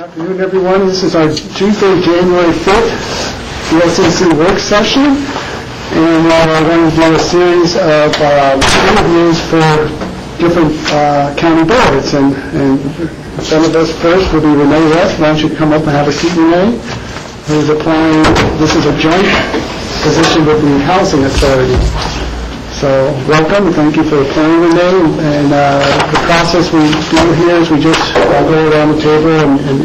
Good afternoon, everyone. This is our Tuesday, January 5th BOCC work session, and we're going to do a series of interviews for different county boards. And some of us first will be Renee West. Why don't you come up and have a seat, Renee? Who's applying. This is a joint position with the Housing Authority. So welcome, and thank you for applying, Renee. And the process we do here is we just go around the table and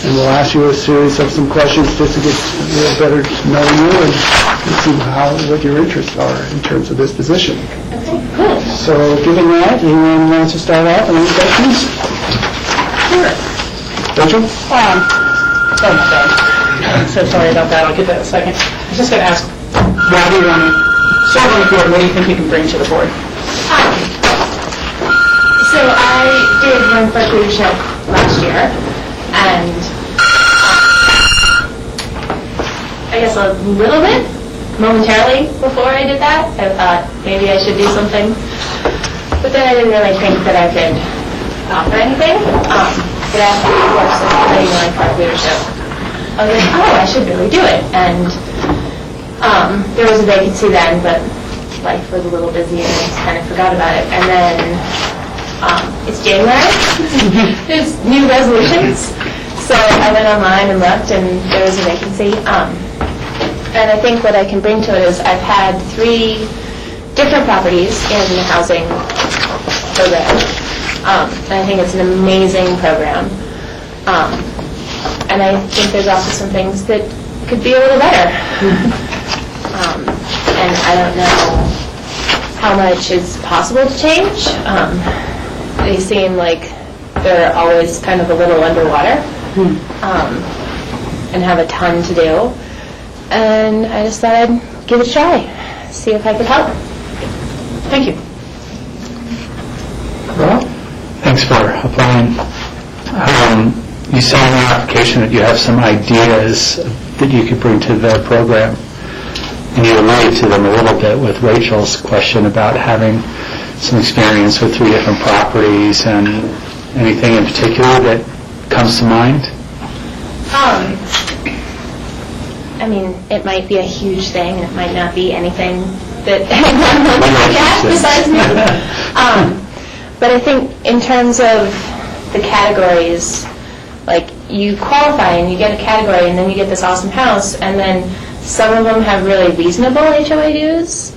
we'll ask you a series of some questions just to get a little better to know you and see what your interests are in terms of this position. Okay, cool. So given that, anyone wants to start out? Any questions? Sure. Rachel? Oh my God. I'm so sorry about that. I'll get that in a second. I was just going to ask, why do you want to serve on the board? What do you think you can bring to the board? So I did run for leadership last year, and I guess a little bit, momentarily before I did that, I thought maybe I should do something, but then I didn't really think that I could offer anything. But after the course of studying my park leadership, I was like, oh, I should really do it. And there was a vacancy then, but life was a little busy and I just kind of forgot about it. And then it's January. There's new resolutions. So I went online and looked, and there was a vacancy. And I think what I can bring to it is I've had 3 different properties in the housing program. And I think it's an amazing program. And I think there's also some things that could be a little better. And I don't know how much is possible to change. They seem like they're always kind of a little underwater and have a ton to do. And I just thought I'd give it a try, see if I could help. Thank you. Well, thanks for applying. You said in the application that you have some ideas that you could bring to the program. And you alluded to them a little bit with Rachel's question about having some experience with 3 different properties, and anything in particular that comes to mind? I mean, it might be a huge thing, and it might not be anything that anyone would look at besides me. But I think in terms of the categories, like you qualify and you get a category, and then you get this awesome house, and then some of them have really reasonable HOA dues,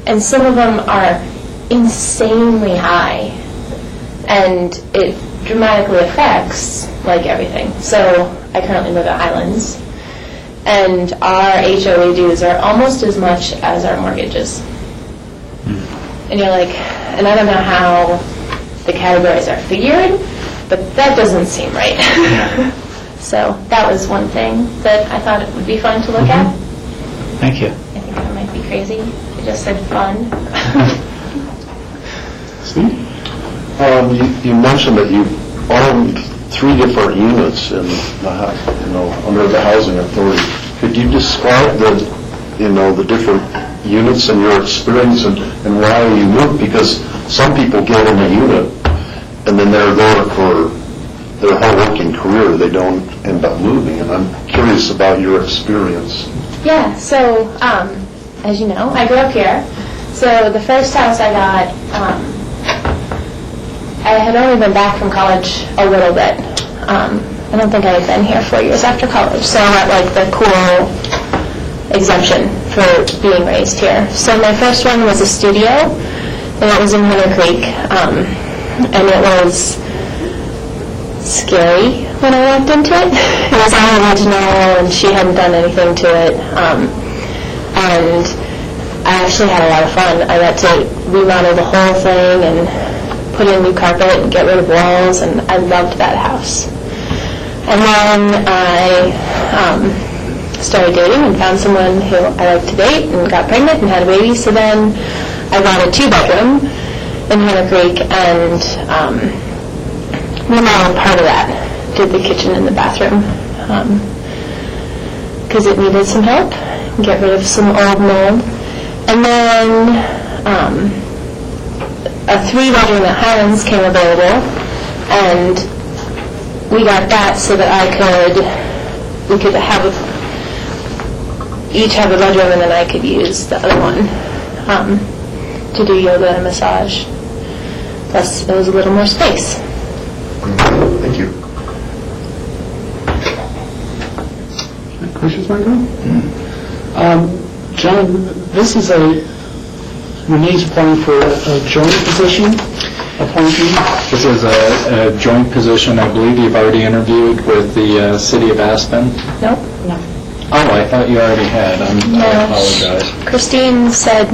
and some of them are insanely high, and it dramatically affects like everything. So I currently live at Highlands, and our HOA dues are almost as much as our mortgages. And you're like, and I don't know how the categories are figured, but that doesn't seem right. So that was one thing that I thought it would be fun to look at. Thank you. I think it might be crazy. I just said fun. Steve? You mentioned that you owned 3 different units in the, under the Housing Authority. Could you describe the different units and your experience and why you moved? Because some people get in a unit and then they're there for their whole working career. They don't end up moving, and I'm curious about your experience. Yeah, so as you know, I grew up here. So the first house I got, I had only been back from college a little bit. I don't think I had been here 4 years after college, so I got like the cool exemption for being raised here. So my first one was a studio, and it was in Hunter Creek, and it was scary when I walked into it. It was all original, and she hadn't done anything to it, and I actually had a lot of fun. I got to remodel the whole thing and put in new carpet and get rid of walls, and I loved that house. And then I started dating and found someone who I liked to date and got pregnant and had a baby. So then I got a 2-bedroom in Hunter Creek and remodeled part of that. Did the kitchen and the bathroom because it needed some help. Get rid of some old mold. And then a 3-bedroom at Highlands came available, and we got that so that we could each have a bedroom, and then I could use the other one to do yoga and massage. Plus, it was a little more space. Thank you. Questions, Michael? John, this is Renee's applying for a joint position appointee. This is a joint position. I believe you've already interviewed with the City of Aspen. Nope. Oh, I thought you already had. I apologize. Christine said,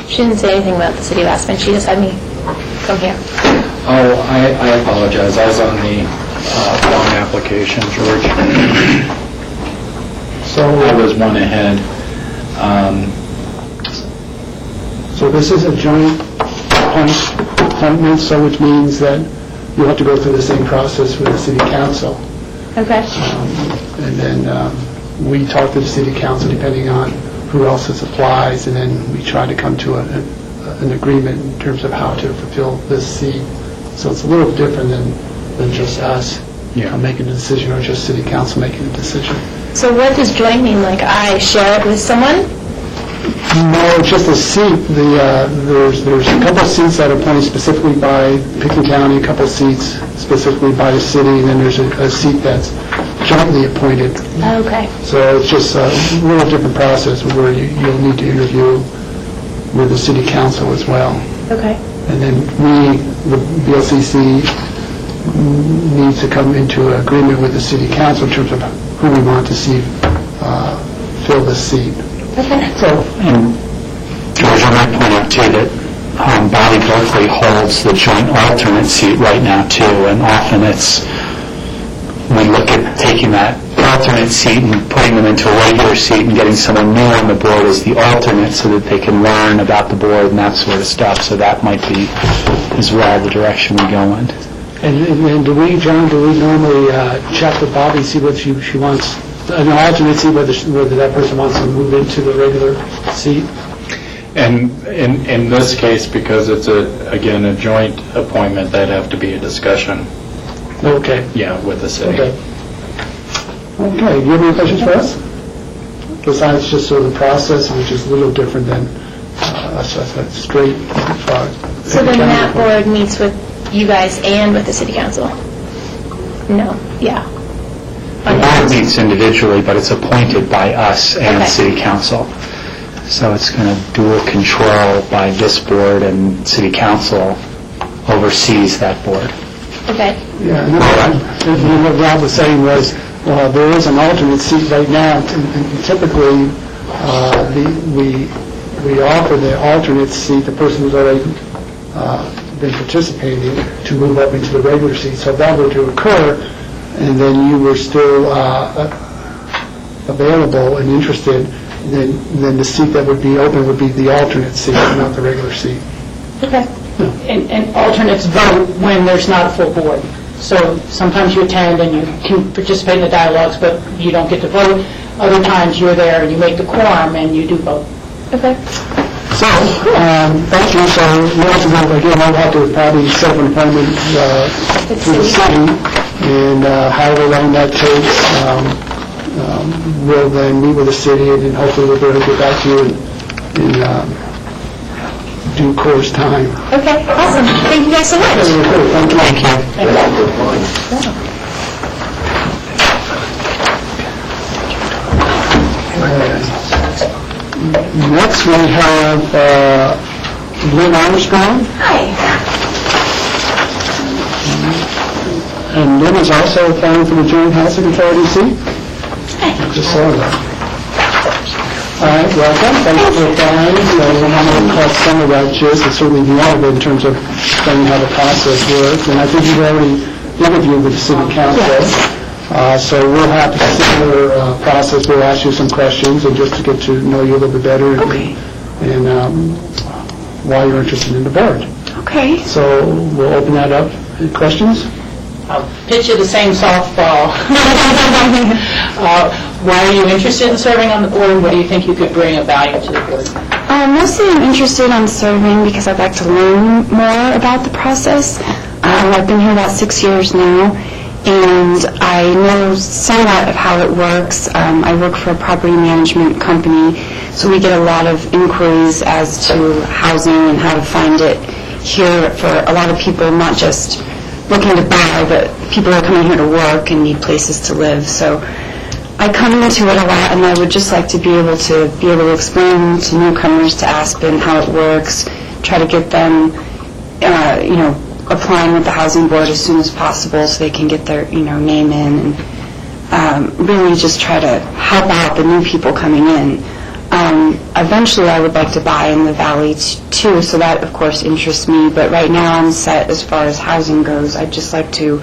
she didn't say anything about the City of Aspen. She just had me come here. Oh, I apologize. I was on the wrong application, George. So I was one ahead. So this is a joint appointment, so which means that you have to go through the same process with the city council. Okay. And then we talk to the city council depending on who else applies, and then we try to come to an agreement in terms of how to fulfill this seat. So it's a little different than just us making a decision, or just city council making a decision. So what does joint mean? Like I share it with someone? No, it's just a seat. There's a couple of seats that are appointed specifically by Pickens County, a couple of seats specifically by the city, and then there's a seat that's jointly appointed. Okay. So it's just a little different process where you'll need to interview with the city council as well. Okay. And then the BOCC, needs to come into an agreement with the city council in terms of who we want to see fill this seat. Okay. So, And George, I might point out too that Bobby Berkeley holds the joint alternate seat right now too, and often we look at taking that alternate seat and putting them into a regular seat and getting someone new on the board as the alternate so that they can learn about the board and that sort of stuff. So that might be as well the direction we go in. and do we normally check with Bobby, see what she wants, an alternate seat, whether that person wants to move into the regular seat? And in this case, because it's again a joint appointment, that'd have to be a discussion. Okay. Yeah, with the city. Okay. Okay, do you have any questions for us? Besides just sort of the process, which is a little different than a straight... So then that board meets with you guys and with the city council? No. Yeah. The board meets individually, but it's appointed by us and Okay. city council. So it's going to dual control by this board, and city council oversees that board. Okay. Yeah, and what Rob was saying was, well, there is an alternate seat right now. And typically, we offer the alternate seat, the person who's already been participating, to move up into the regular seat. So if that were to occur, and then you were still available and interested, then the seat that would be open would be the alternate seat, not the regular seat. Okay. And alternates vote when there's not a full board. So sometimes you attend and you can participate in the dialogues, but you don't get to vote. Other times you're there and you make the quorum and you do vote. Okay. So, thank you. So, again, I'll have to probably set up an appointment to the city, and however long that takes, we'll then meet with the city, and then hopefully we'll be able to get back to you in due course time. Okay, awesome. Thank you guys so much. Thank you. Next, we have Lynn Armstrong. Hi. And Lynn is also applying for the Joint Housing Authority seat. Hi. Just saw that. All right, welcome. Thank you for applying. So we're not going to call some of that gist, and certainly the all of it in terms of explaining how the process works. And I think you've already interviewed with the city council. Yes. So we'll have a similar process. We'll ask you some questions, and just to get to know you a little bit better, and why you're interested in the board. Okay. So we'll open that up. Any questions? I'll pitch you the same softball. Why are you interested in serving on the board? What do you think you could bring of value to the board? Mostly I'm interested in serving because I'd like to learn more about the process. I've been here about 6 years now, and I know somewhat of how it works. I work for a property management company, so we get a lot of inquiries as to housing and how to find it here for a lot of people, not just looking to buy, but people who are coming here to work and need places to live. So I come into it a lot, and I would just like to be able to explain to newcomers to Aspen how it works, try to get them, applying with the housing board as soon as possible so they can get their, name in, and really just try to help out the new people coming in. Eventually, I would like to buy in the valley too, so that of course interests me. But right now, I'm set as far as housing goes. I'd just like to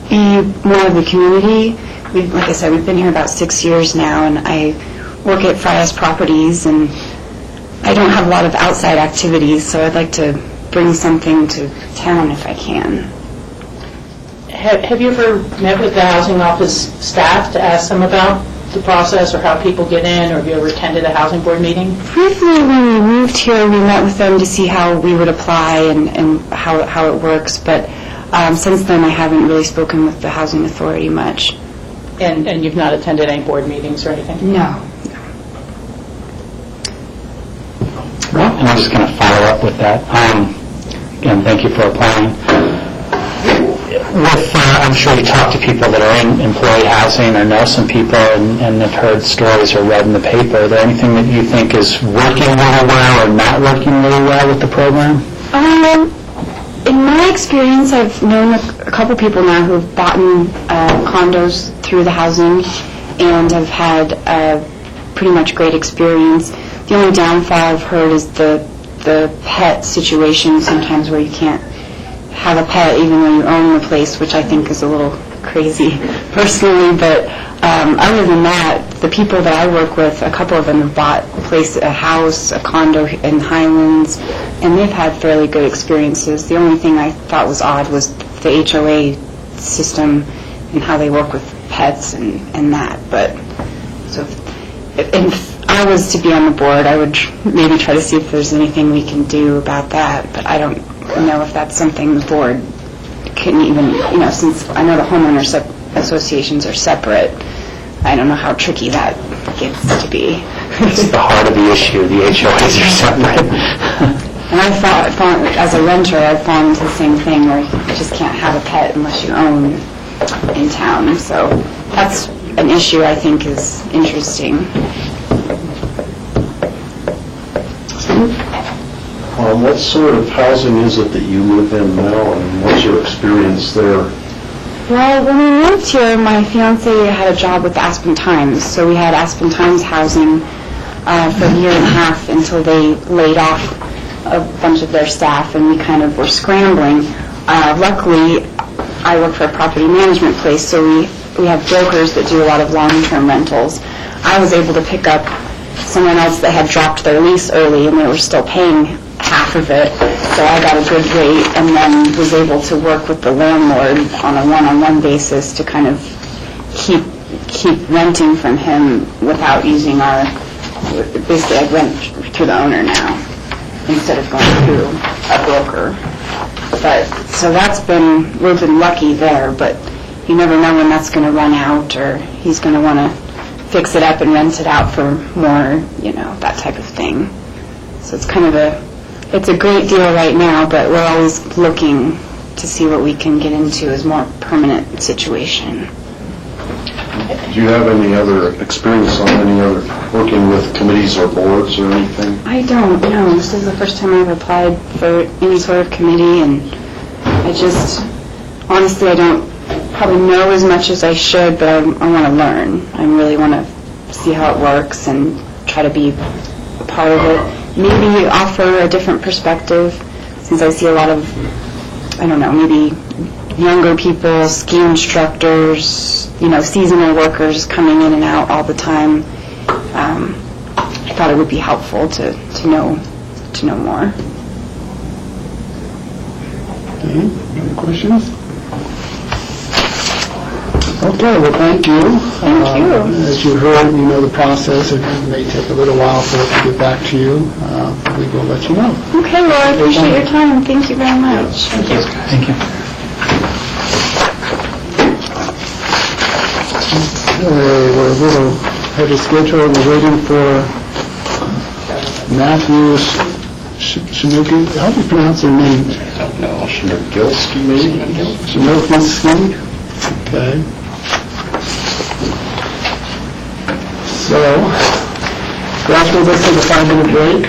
be more of the community. Like I said, we've been here about 6 years now, and I work at Frias Properties, and I don't have a lot of outside activities, so I'd like to bring something to town if I can. Have you ever met with the housing office staff to ask them about the process or how people get in, or have you ever attended a housing board meeting? Briefly, when we moved here, we met with them to see how we would apply and how it works, but since then I haven't really spoken with the housing authority much. And you've not attended any board meetings or anything? No. Well, and I'm just going to follow up with that. Again, thank you for applying. I'm sure you talk to people that are in employee housing or know some people and have heard stories or read in the paper. Is there anything that you think is working really well or not working really well with the program? In my experience, I've known a couple people now who've bought condos through the housing and have had a pretty much great experience. The only downfall I've heard is the pet situation sometimes, where you can't have a pet even though you own the place, which I think is a little crazy personally. But other than that, the people that I work with, a couple of them have bought a house, a condo in Highlands, and they've had fairly good experiences. The only thing I thought was odd was the HOA system and how they work with pets and that. But so if I was to be on the board, I would maybe try to see if there's anything we can do about that. But I don't know if that's something the board can even, since I know the homeowners associations are separate, I don't know how tricky that gets to be. It's the heart of the issue. The HOAs are separate. And I thought, as a renter, I've fallen into the same thing where you just can't have a pet unless you own in town. So that's an issue I think is interesting. What sort of housing is it that you live in now, and what's your experience there? Well, when we moved here, my fiancé had a job with the Aspen Times, so we had Aspen Times housing for a year and a half until they laid off a bunch of their staff, and we kind of were scrambling. Luckily, I work for a property management place, so we have brokers that do a lot of long-term rentals. I was able to pick up someone else that had dropped their lease early, and they were still paying half of it, so I got a good rate, and then was able to work with the landlord on a one-on-one basis to kind of keep renting from him without using basically I rent through the owner now instead of going through a broker. But so we've been lucky there, but you never know when that's going to run out, or he's going to want to fix it up and rent it out for more, that type of thing. So it's kind of it's a great deal right now, but we're always looking to see what we can get into as more permanent situation. Do you have any other experience on any other working with committees or boards or anything? I don't know. This is the first time I've applied for any sort of committee, and honestly, I don't probably know as much as I should, but I want to learn. I really want to see how it works and try to be a part of it. Maybe offer a different perspective, since I see a lot of, maybe younger people, ski instructors, seasonal workers coming in and out all the time. I thought it would be helpful to know more. Okay, any questions? Okay, well, thank you. Thank you. As you heard, you know the process. It may take a little while for it to get back to you. We will let you know. Okay, well, I appreciate your time. Thank you very much. Thank you. We're a little ahead of schedule. We're waiting for Matthew Shinoki. How do you pronounce their name? I don't know, Shinogilski maybe? Shinoki. Okay. So, after let's take a 5-minute break.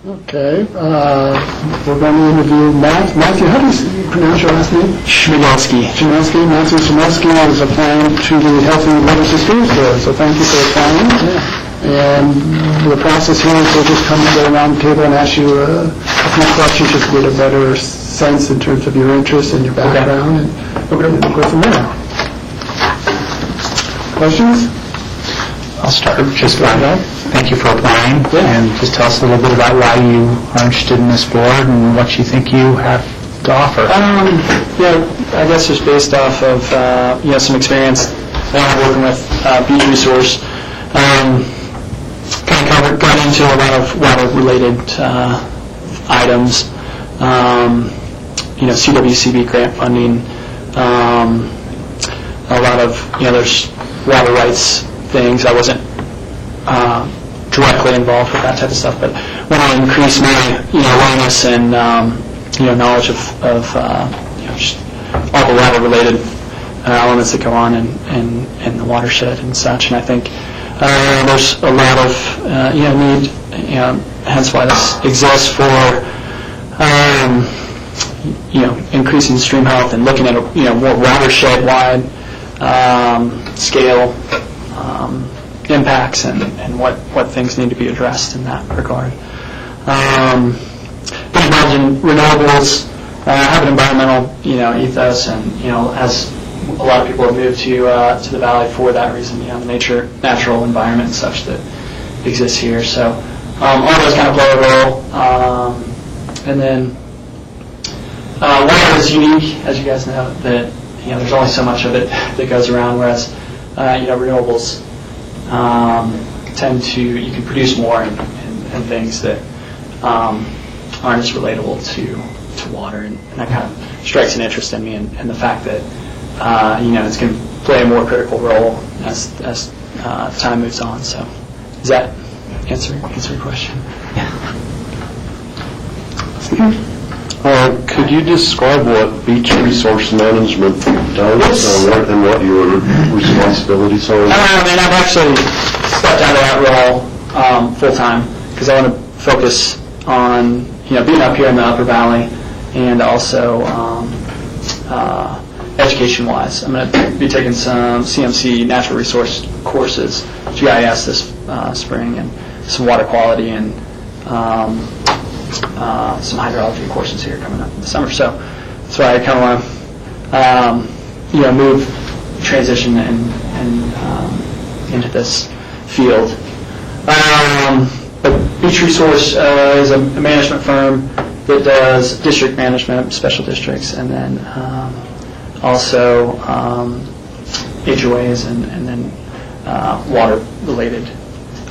Okay, we're going to interview Matthew. How do you pronounce your last name? Chmielewski. Matthew Chmielewski is applying to the Healthy Literacy Schools Board, so thank you for applying. And the process here is we'll just come and go around the table and ask you a few questions just to get a better sense in terms of your interests and your background, and we'll go from there. Questions? I'll start. Just thank you for applying, and just tell us a little bit about why you are interested in this board and what you think you have to offer? I guess just based off of, some experience working with Beach Resource, kind of got into a lot of water-related items, CWCB grant funding, a lot of, there's water rights things. I wasn't directly involved with that type of stuff, but when I increased my, awareness and, knowledge of just all the water-related elements that go on in the watershed and such, and I think there's a lot of, need, hence why this exists for, increasing stream health and looking at, more watershed-wide scale impacts and what things need to be addressed in that regard. Been involved in renewables, have an environmental, ethos, and, as a lot of people have moved to the valley for that reason, the natural environment and such that exists here. So all those kind of play a role. And then water is unique, as you guys know, that there's only so much of it that goes around, whereas renewables tend to, you can produce more and things that aren't as relatable to water, and that kind of strikes an interest in me, and the fact that it's going to play a more critical role as time moves on. So, does that answer your question? Yeah. Could you describe what Beach Resource Management does and what your responsibilities are? And I've actually stepped out of that role full-time because I want to focus on being up here in the Upper Valley and also education-wise. I'm going to be taking some CMC natural resource courses, GIS this spring, and some water quality and some hydrology courses here coming up in the summer. So that's why I kind of want to, transition and into this field. But Beach Resource is a management firm that does district management, special districts, and then also HOAs and then water-related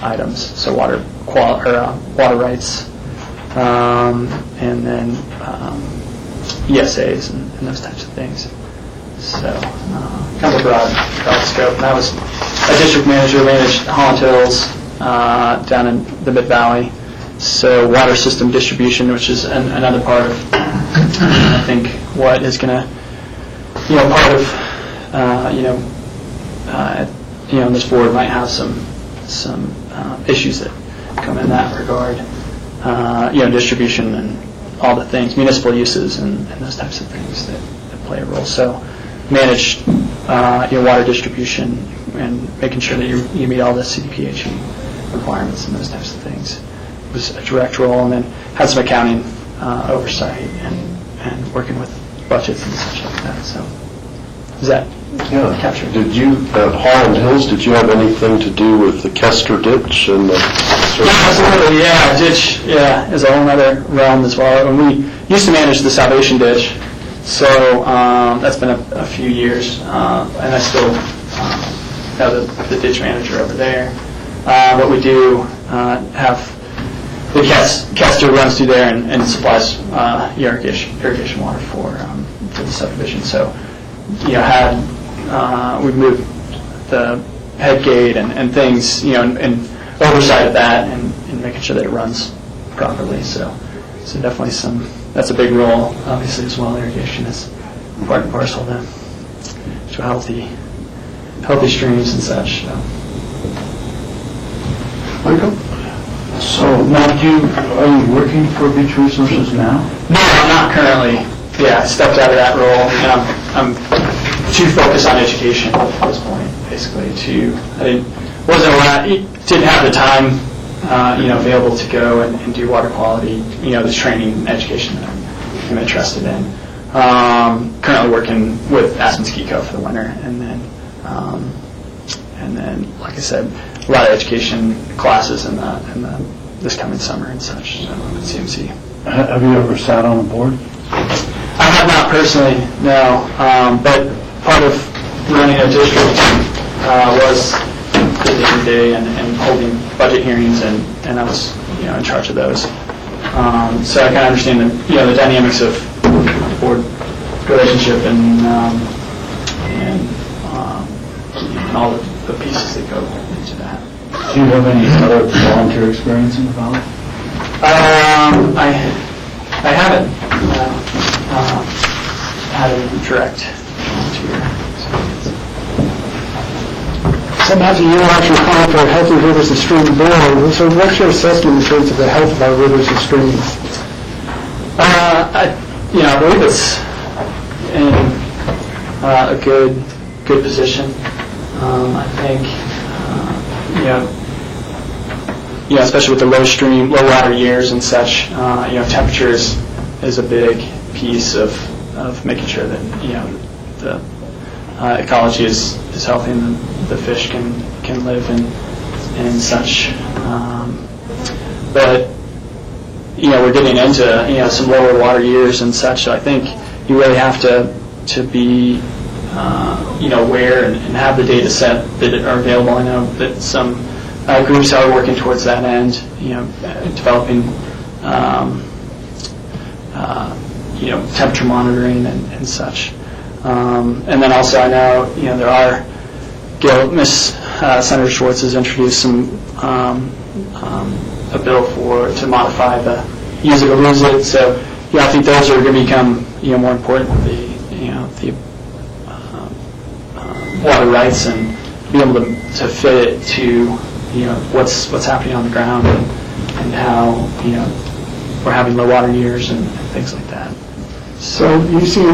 items, so water rights, and then ESAs and those types of things. So kind of a broad scope. And I was a district manager, managed Holland Hills down in the Mid-Valley. So water system distribution, which is another part of, I think, what is going to, part of, this board might have some issues that come in that regard. Distribution and all the things, municipal uses and those types of things that play a role. So manage water distribution and making sure that you meet all the CDPHE requirements and those types of things. It was a direct role, and then had some accounting oversight and working with budgets and such like that. So is that captured? Did you, at Holland Hills, did you have anything to do with the Kester Ditch and the... Absolutely, yeah. Ditch, is a whole other realm as well. And we used to manage the Salvation Ditch, so that's been a few years, and I still have the ditch manager over there. But we do have the Kester runs through there and supplies irrigation water for the subdivision. So we've moved the head gate and things, and oversight of that and making sure that it runs properly. So definitely that's a big role, obviously, as well. Irrigation is part and parcel to healthy streams and such. So. Michael? So now are you working for Beach Resources now? No, I'm not currently. Yeah, I stepped out of that role, and I'm too focused on education at this point, basically. Didn't have the time, available to go and do water quality, this training and education that I'm interested in. Currently working with Aspen Ski Co for the winter, and then, like I said, a lot of education classes in this coming summer and such, so at CMC. Have you ever sat on a board? I have not personally, no, but part of running a district was the day-to-day and holding budget hearings, and I was, in charge of those. So I kind of understand the dynamics of board relationship and all the pieces that go into that. Do you have any other volunteer experience in the Valley? I haven't had a direct volunteer experience. So Matthew, you're actually calling for a Healthy Rivers and Streams Board. So what's your assessment in terms of the health of our rivers and streams? I believe it's in a good position. I think, especially with the low water years and such, temperature is a big piece of making sure that, the ecology is healthy and the fish can live and such. But, we're getting into, some lower water years and such, so I think you really have to be, aware and have the data set that are available. I know that some groups are working towards that end, developing, temperature monitoring and such. And then also I know, there are, Senator Schwartz has introduced some, a bill to modify the use it or lose it. So, I think those are going to become, more important, the water rights and be able to fit it to, what's happening on the ground and how, we're having low water years and things like that. So you see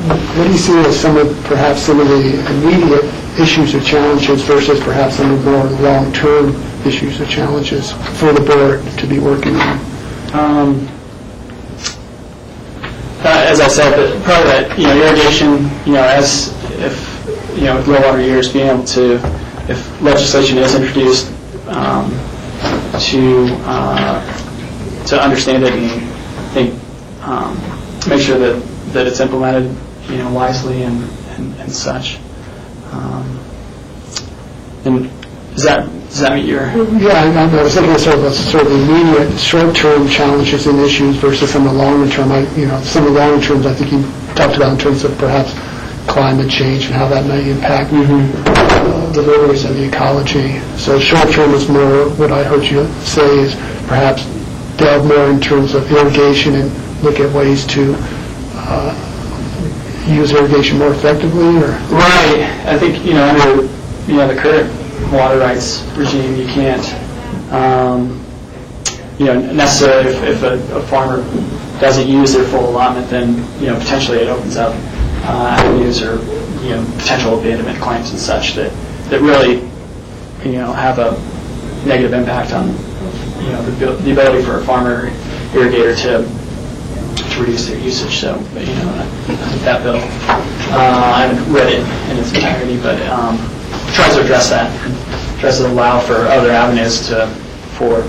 what do you see as perhaps some of the immediate issues or challenges versus perhaps some of the more long-term issues or challenges for the board to be working on? As I said, probably that, irrigation, with low water years, being able to, if legislation is introduced, to understand it and think, make sure that it's implemented, wisely and such. And does that meet your? Yeah, I was thinking of sort of the immediate short-term challenges and issues versus some of the longer term. Some of the longer terms I think you talked about in terms of perhaps climate change and how that may impact the rivers and the ecology. So short-term is more what I heard you say is perhaps delve more in terms of irrigation and look at ways to use irrigation more effectively, or? Right. I think, under, the current water rights regime, you can't, necessarily if a farmer doesn't use their full allotment, then, potentially it opens up avenues or, potential abandonment claims and such that really, have a negative impact on, the ability for a farmer irrigator to reduce their usage. So, I think that bill, I haven't read it in its entirety, but tries to address that, tries to allow for other avenues for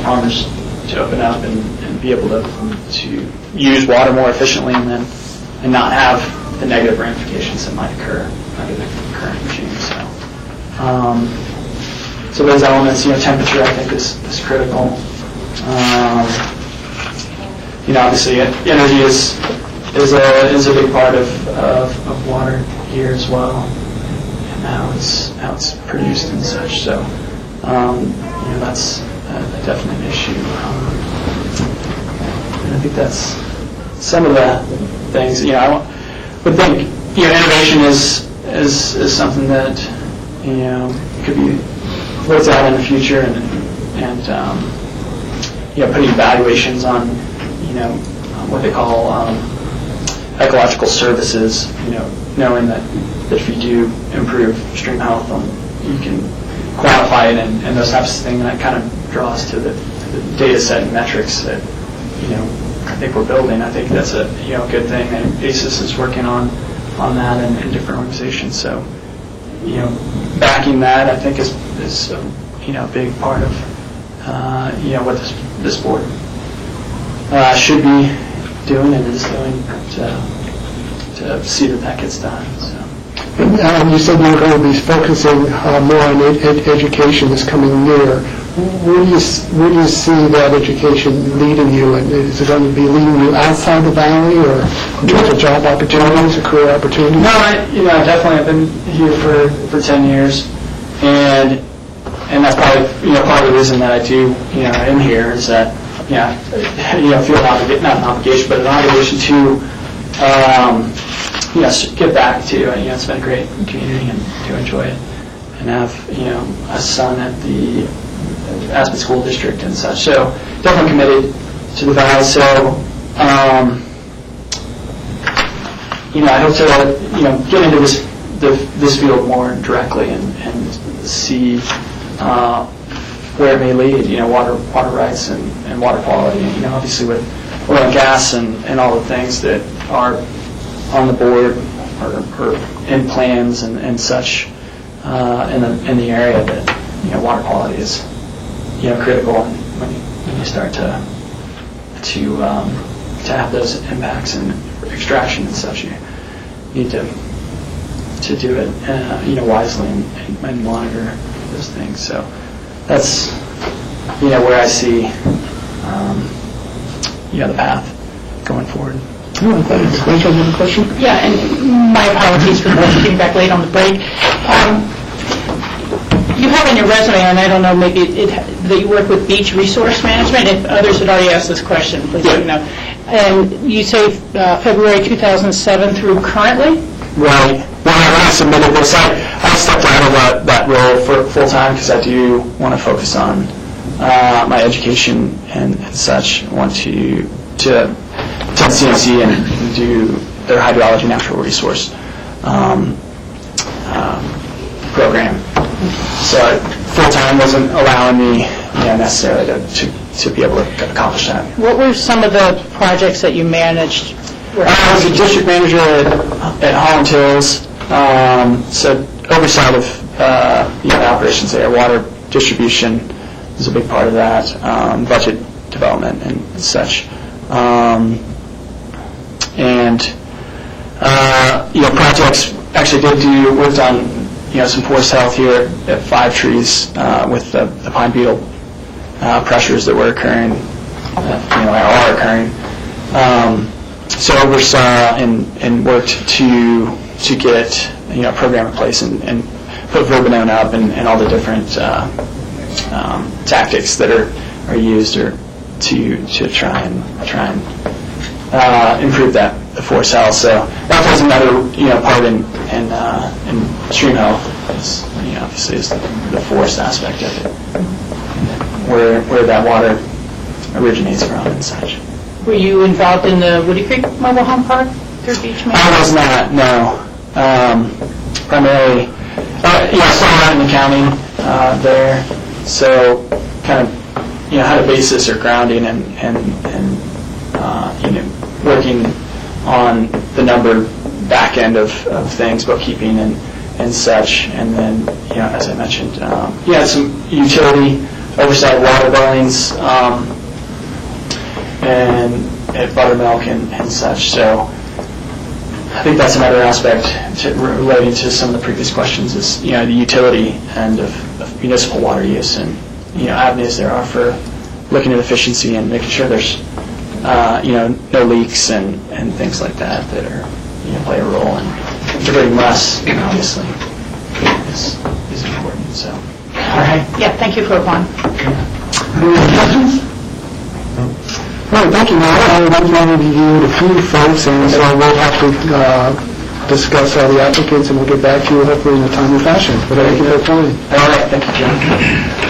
farmers to open up and be able to use water more efficiently and not have the negative ramifications that might occur under the current regime. So those elements, temperature, I think is critical. Obviously, energy is a big part of water here as well, and how it's produced and such. So, that's a definite issue. And I think that's some of the things. I would think innovation is something that could be looked at in the future, and putting evaluations on what they call ecological services. Knowing that if you do improve stream health, you can quantify it and those types of things. And that kind of draws to the data set and metrics that I think we're building. I think that's a good thing. And ACES is working on that in different organizations. So backing that, I think is a big part of what this board should be doing and is doing to see that that gets done. So. You said you were going to be focusing more on education this coming year. Where do you see that education leading you? And is it going to be leading you outside the valley, or in terms of job opportunities or career opportunities? No, definitely. I've been here for 10 years, and that's probably part of the reason that I do am here is that feel not an obligation, but an obligation to give back to. It's been a great community and do enjoy it, and have a son at the Aspen School District and such. So definitely committed to the Valley. So I hope to get into this field more directly and see where it may lead. Water rights and water quality. Obviously with oil and gas and all the things that are on the board or in plans and such in the area, that water quality is critical. And when you start to have those impacts and extraction and such, you need to do it wisely and monitor those things. So that's where I see the path going forward. Rachel, you have a question? Yeah, and my apologies for getting back late on the break. You have in your resume, and I don't know, maybe that you work with beach resource management. If others had already asked this question, please let me know. And you say February 2007 through currently? Right. When I submitted this, I stepped out of that role for full time because I do want to focus on my education and such. I want to attend CNC and do their hydrology natural resource program. So full time wasn't allowing me necessarily to be able to accomplish that. What were some of the projects that you managed? I was a district manager at Holland Hills, so oversight of the operations there. Water distribution is a big part of that, budget development and such. Projects actually worked on some forest health here at 5 Trees with the pine beetle pressures that were occurring, are occurring. So oversaw and worked to get a program in place and put verbenone up and all the different tactics that are used to try and improve the forest health. So that was another part in stream health. Obviously is the forest aspect of it, where that water originates from and such. Were you involved in the Woody Creek Mobile Home Park through beach management? I was not, no. Primarily, I saw that in the county there, so kind of had a basis or grounding and working on the number back end of things, bookkeeping and such, and then as I mentioned, some utility oversight of water billings and at buttermilk and such. So I think that's another aspect relating to some of the previous questions is the utility end of municipal water use and avenues there are for looking at efficiency and making sure there's no leaks and things like that are play a role in diverting less. Obviously, is important. So, all right. Yeah. Thank you for applying. Any other questions? All right, thank you, Matt. I've interviewed a few folks, and so we'll have to discuss all the applicants, and we'll get back to you hopefully in a timely fashion. But thank you for applying. All right. Thank you, John.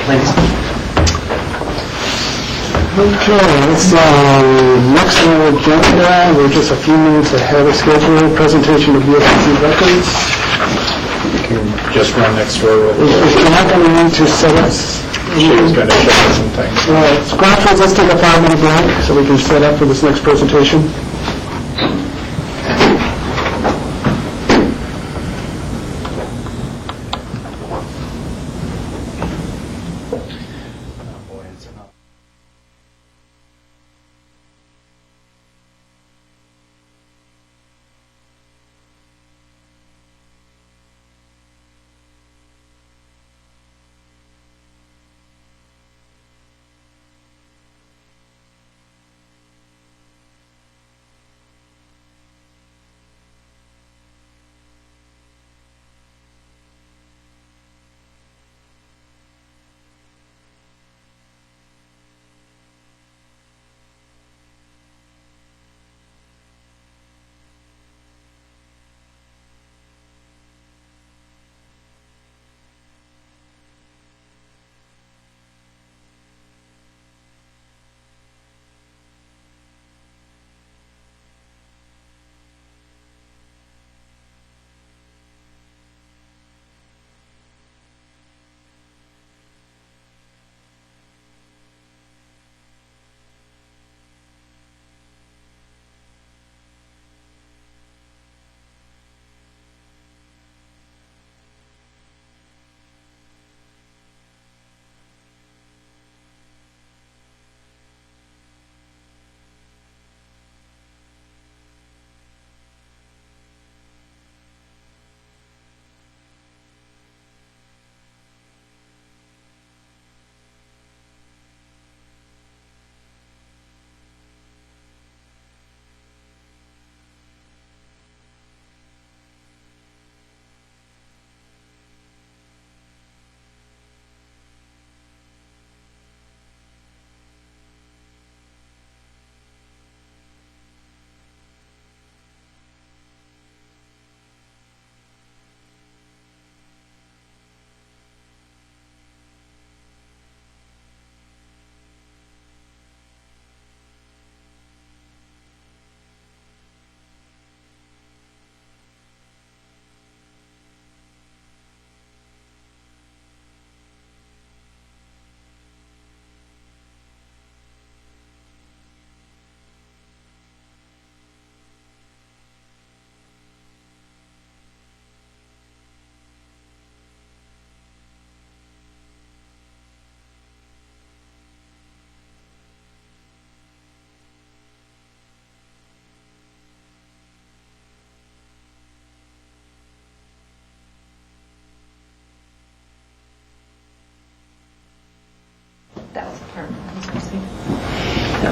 Thanks. Okay, let's next on the agenda, we're just a few minutes ahead of schedule, presentation of BOCC records. You can just run next door. Is John going to need to set us? She was going to show us some things. All right, Scratchers, let's take a 5-minute break so we can set up for this next presentation.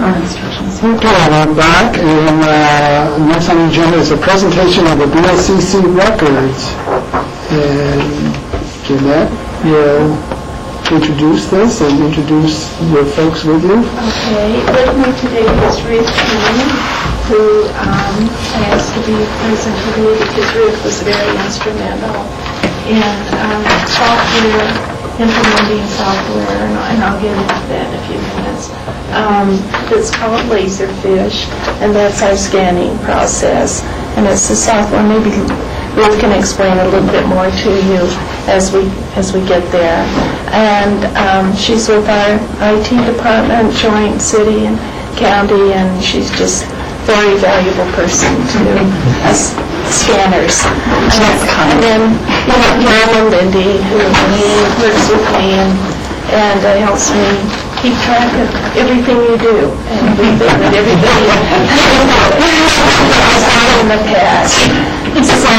our instructions. Okay, I'm back, and next on the agenda is a presentation of the BOCC records. And Jeanette, you'll introduce this and introduce your folks with you. Okay, with me today is Ruth Keene, who I asked to be present today because Ruth was very instrumental in implementing software, and I'll get into that in a few minutes. It's called Laserfish, and that's our scanning process. And it's the software. Maybe Ruth can explain a little bit more to you as we get there. And she's with our IT department, joint city and county, and she's just a very valuable person to us scanners. And then Mom and Lindy, who works with me and helps me keep track of everything you do and everything that everybody has done in the past. So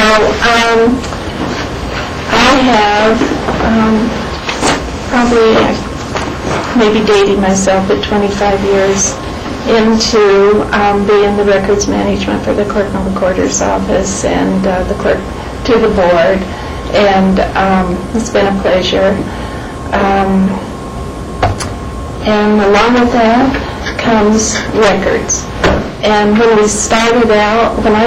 I have probably maybe dating myself at 25 years into being the records management for the clerk and recorder's office and the clerk to the board, and it's been a pleasure. And along with that comes records. And when I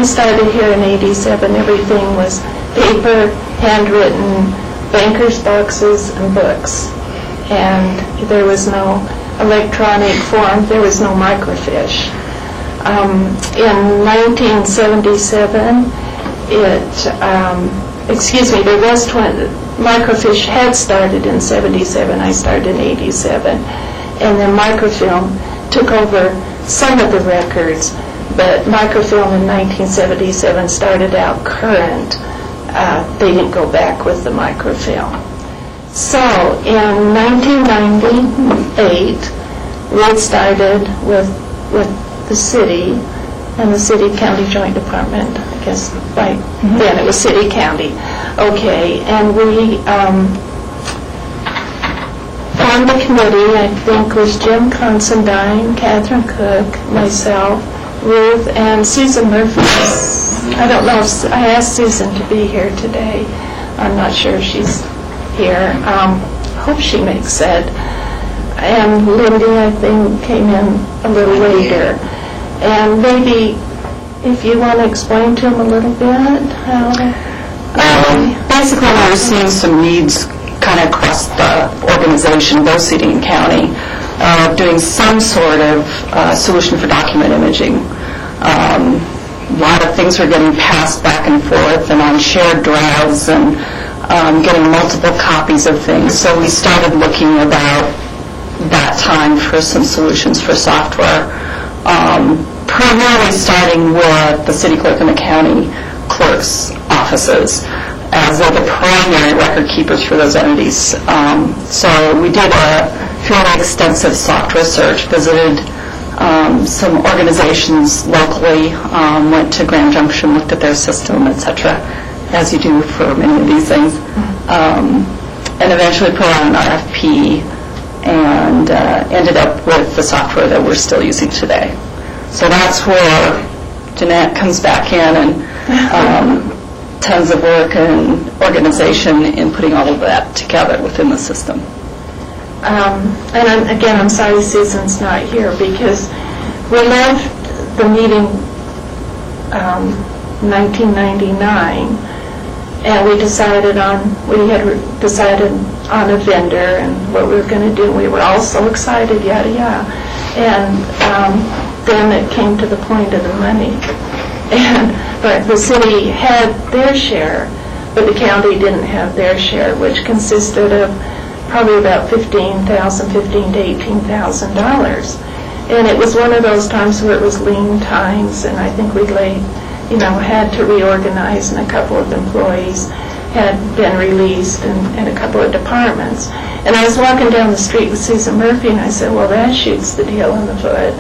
started here in '87, everything was paper, handwritten, banker's boxes, and books. And there was no electronic form, there was no microfiche. In 1977, there was microfiche had started in 77, I started in 87, and then microfilm took over some of the records, but microfilm in 1977 started out current. They didn't go back with the microfilm. So in 1998, Ruth started with the city and the city-county joint department. I guess right then it was city-county. Okay, and we on the committee, I think, was Jim Considine, Catherine Cook, myself, Ruth, and Susan Murphy. I don't know if I asked Susan to be here today. I'm not sure if she's here. Hope she makes it. And Lindy, I think, came in a little later. And maybe if you want to explain to them a little bit how... Basically, we were seeing some needs kind of across the organization, both city and county, doing some sort of solution for document imaging. A lot of things were getting passed back and forth and on shared drives and getting multiple copies of things. So we started looking about that time for some solutions for software, primarily starting with the city clerk and the county clerk's offices, as they're the primary record keepers for those entities. So we did a fairly extensive software search, visited some organizations locally, went to Grand Junction, looked at their system, etc., as you do for many of these things, and eventually put out an RFP and ended up with the software that we're still using today. So that's where Jeanette comes back in and tons of work and organization in putting all of that together within the system. And I'm sorry Susan's not here because we left the meeting 1999, and we had decided on a vendor and what we were going to do. We were all so excited, yada yada, and then it came to the point of the money. But the city had their share, but the county didn't have their share, which consisted of probably about $15,000 to $18,000. And it was one of those times where it was lean times, and I think we had to reorganize, and a couple of employees had been released, and a couple of departments. And I was walking down the street with Susan Murphy, and I said, well, that shoots the deal in the foot.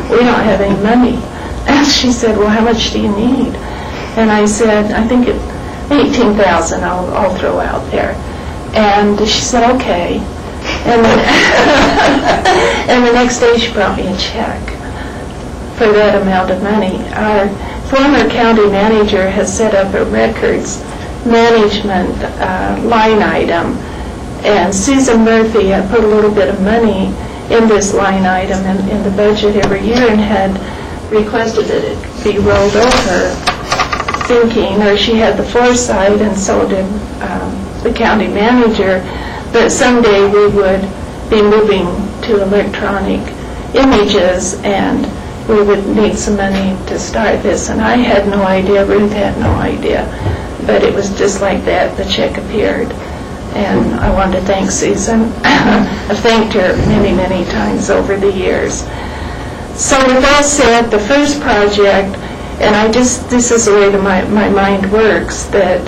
We don't have any money. And she said, well, how much do you need? And I said, I think $18,000 I'll throw out there. And she said, okay. And then, and the next day she brought me a check. for that amount of money. Our former county manager has set up a records management line item, and Susan Murphy had put a little bit of money in this line item in the budget every year and had requested that it be rolled over, thinking, or she had the foresight, and so did the county manager, that someday we would be moving to electronic images and we would need some money to start this. And I had no idea, Ruth had no idea, but it was just like that, the check appeared. And I wanted to thank Susan. I've thanked her many, many times over the years. So with that said, the first project, and this is the way that my mind works, that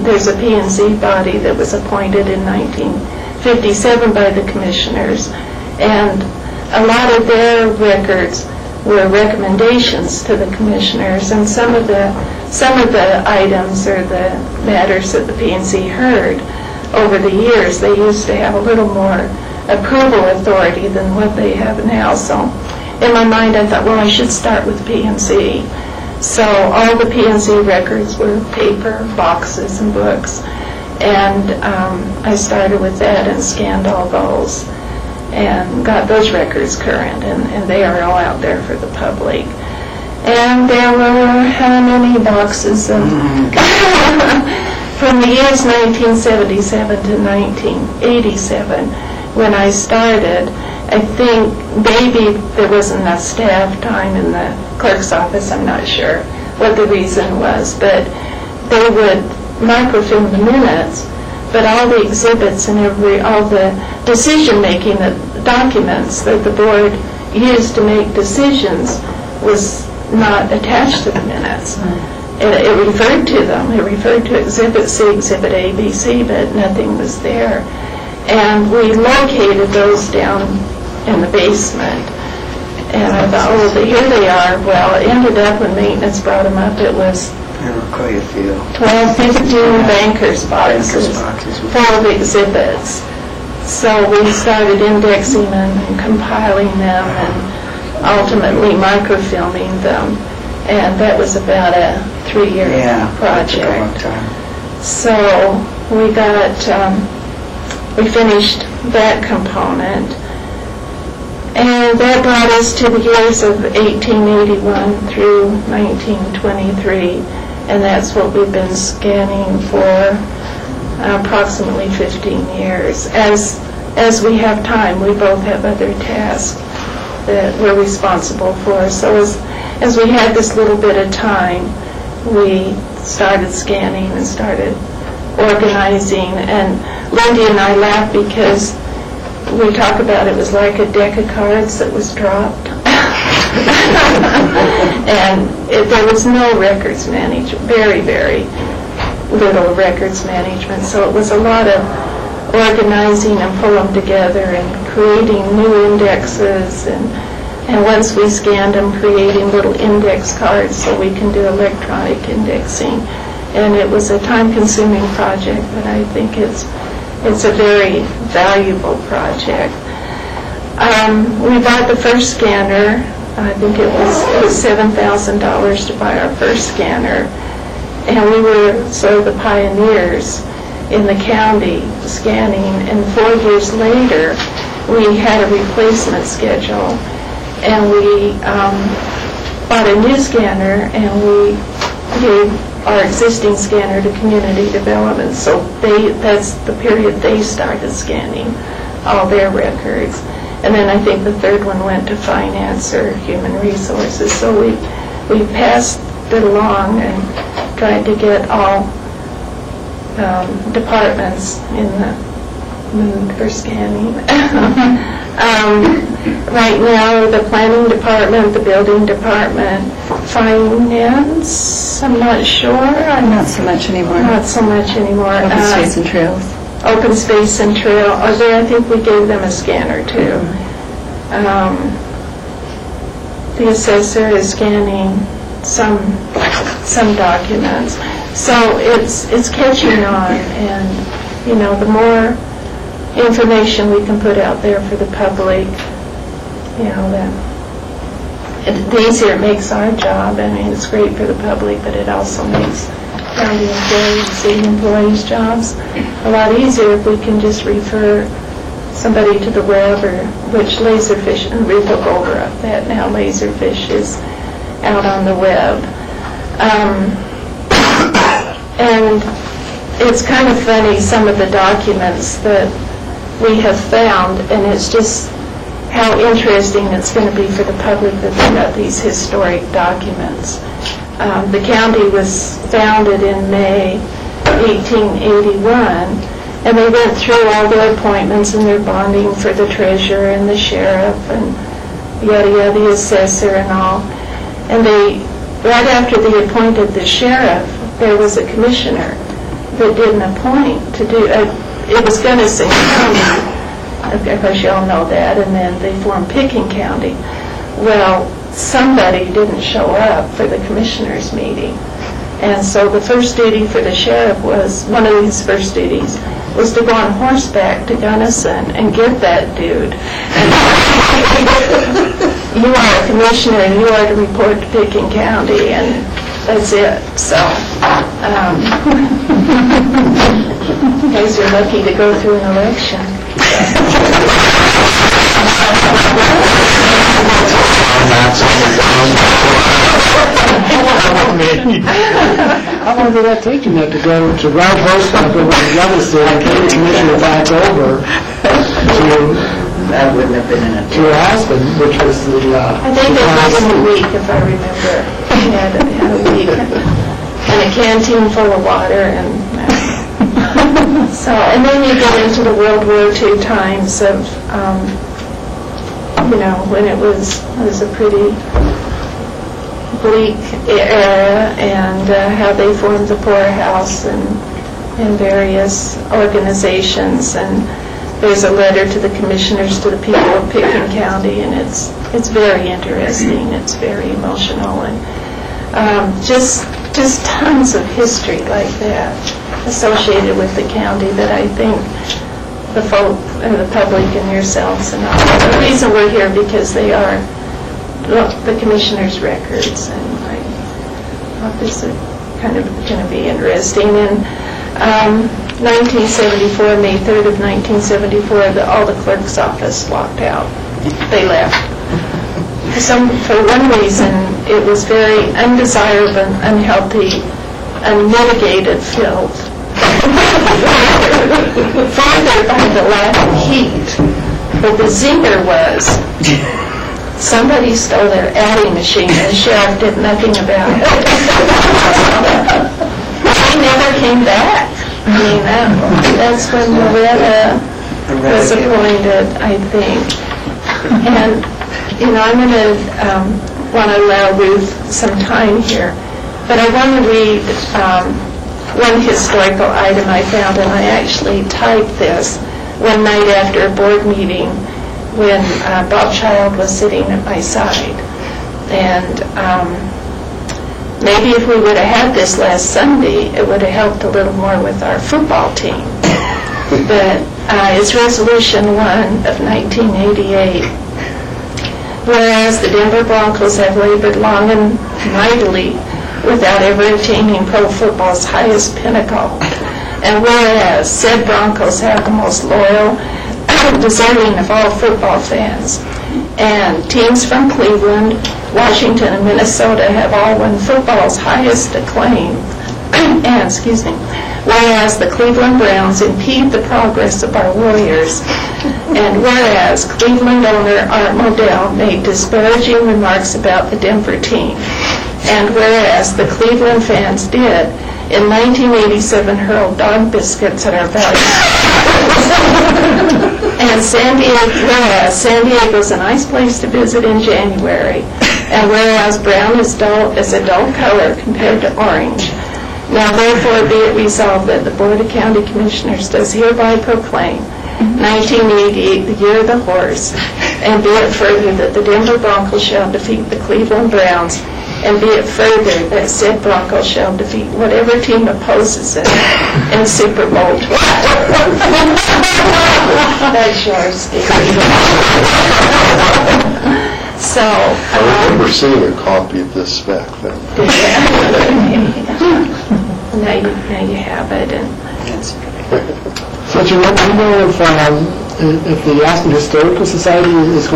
there's a P&Z body that was appointed in 1957 by the commissioners, and a lot of their records were recommendations to the commissioners, and some of the items or the matters that the P&Z heard over the years, they used to have a little more approval authority than what they have now. So in my mind I thought, well, I should start with P&Z. So all the P&Z records were paper, boxes, and books, and I started with that and scanned all those and got those records current, and they are all out there for the public. And there were how many boxes of from the years 1977 to 1987 when I started. I think maybe there wasn't enough staff time in the clerk's office, I'm not sure what the reason was, but they would microfilm the minutes, but all the exhibits and all the decision-making, the documents that the board used to make decisions was not attached to the minutes. It referred to them. It referred to Exhibit C, Exhibit A, B, C, but nothing was there. And we located those down in the basement. And I thought, oh, here they are. Well, it ended up when maintenance brought them up, it was 12, 15 bankers boxes full of exhibits. So we started indexing them and compiling them and ultimately microfilming them. And that was about a 3-year project. So we finished that component. And that brought us to the years of 1881 through 1923, and that's what we've been scanning for approximately 15 years. As we have time, we both have other tasks that we're responsible for. So as we had this little bit of time, we started scanning and started organizing. And Lindy and I laugh because we talk about it was like a deck of cards that was dropped. And there was no records management, very, very little records management. So it was a lot of organizing and pulling them together and creating new indexes. And once we scanned them, creating little index cards so we can do electronic indexing. And it was a time-consuming project, but I think it's a very valuable project. We bought the first scanner. I think it was $7,000 to buy our first scanner. And we were sort of the pioneers in the county scanning. And 4 years later, we had a replacement schedule. And we bought a new scanner, and we gave our existing scanner to community development. So that's the period they started scanning all their records. And then I think the third one went to finance or human resources. So we passed it along and tried to get all departments in the mood for scanning. Right now, the planning department, the building department, finance, I'm not sure. Not so much anymore. Not so much anymore. Open space and trails. Open space and trail. I think we gave them a scanner too. The assessor is scanning some documents. So it's catching on, and the more information we can put out there for the public, that the easier it makes our job. I mean, it's great for the public, but it also makes county employees, city employees' jobs a lot easier if we can just refer somebody to the web, or which Laserfish, and we look over that now. Laserfish is out on the web. And it's kind of funny, some of the documents that we have found, and it's just how interesting it's going to be for the public that they got these historic documents. The county was founded in May 1881, and they went through all their appointments and their bonding for the treasurer and the sheriff and yada yada, the assessor and all. And they, right after they appointed the sheriff, there was a commissioner that didn't appoint to do, it was Gunnison County, of course you all know that, and then they formed Pickens County. Well, somebody didn't show up for the commissioners meeting. And so the first duty for the sheriff was, one of his first duties, was to go on horseback to Gunnison and get that dude. You are a commissioner and you are to report to Pickens County, and that's it. So, you guys are lucky to go through an election. How long did that take you to go to ride horseback over to Gunnison and get the commissioner back over That wouldn't have been in to your husband, which was the... I think it was in a week, if I remember. He had a week. And a canteen full of water, and so, and then you get into the World War II times of, when it was a pretty bleak era, and how they formed the poorhouse and various organizations. And there's a letter to the commissioners, to the people of Pickens County, and it's very interesting. It's very emotional, and just tons of history like that associated with the county that I think the folk, the public, and yourselves and all. The reason we're here because they are the commissioners' records, and I thought this is kind of going to be interesting. In 1974, May 3rd of 1974, all the clerk's office walked out. They left. For one reason, it was very undesirable, unhealthy, unmitigated filth. Farther by the lack of heat. But the zinger was, somebody stole their adding machine and the sheriff did nothing about it. They never came back. I mean, that's when Loretta was appointed, I think. And, I'm going to want to allow Ruth some time here, but I want to read one historical item I found, and I actually typed this one night after a board meeting when Bob Child was sitting at my side. And maybe if we would have had this last Sunday, it would have helped a little more with our football team. But it's Resolution 1 of 1988. Whereas the Denver Broncos have labored long and mightily without ever attaining pro football's highest pinnacle, and whereas said Broncos have the most loyal, deserving of all football fans, and teams from Cleveland, Washington, and Minnesota have all won football's highest acclaim, and, whereas the Cleveland Browns impede the progress of our Warriors, and whereas Cleveland owner Art Modell made disparaging remarks about the Denver team, and whereas the Cleveland fans did, in 1987, hurl dog biscuits at our value. And whereas San Diego's a nice place to visit in January, and whereas brown is a dull color compared to orange, now therefore be it resolved that the Board of County Commissioners does hereby proclaim 1988 the year of the horse, and be it further that the Denver Broncos shall defeat the Cleveland Browns, and be it further that said Broncos shall defeat whatever team opposes it in Super Bowl 12. That's yours, Steve. So, I remember seeing a copy of this back then. now you have it, and So do you know if the Aspen Historical Society is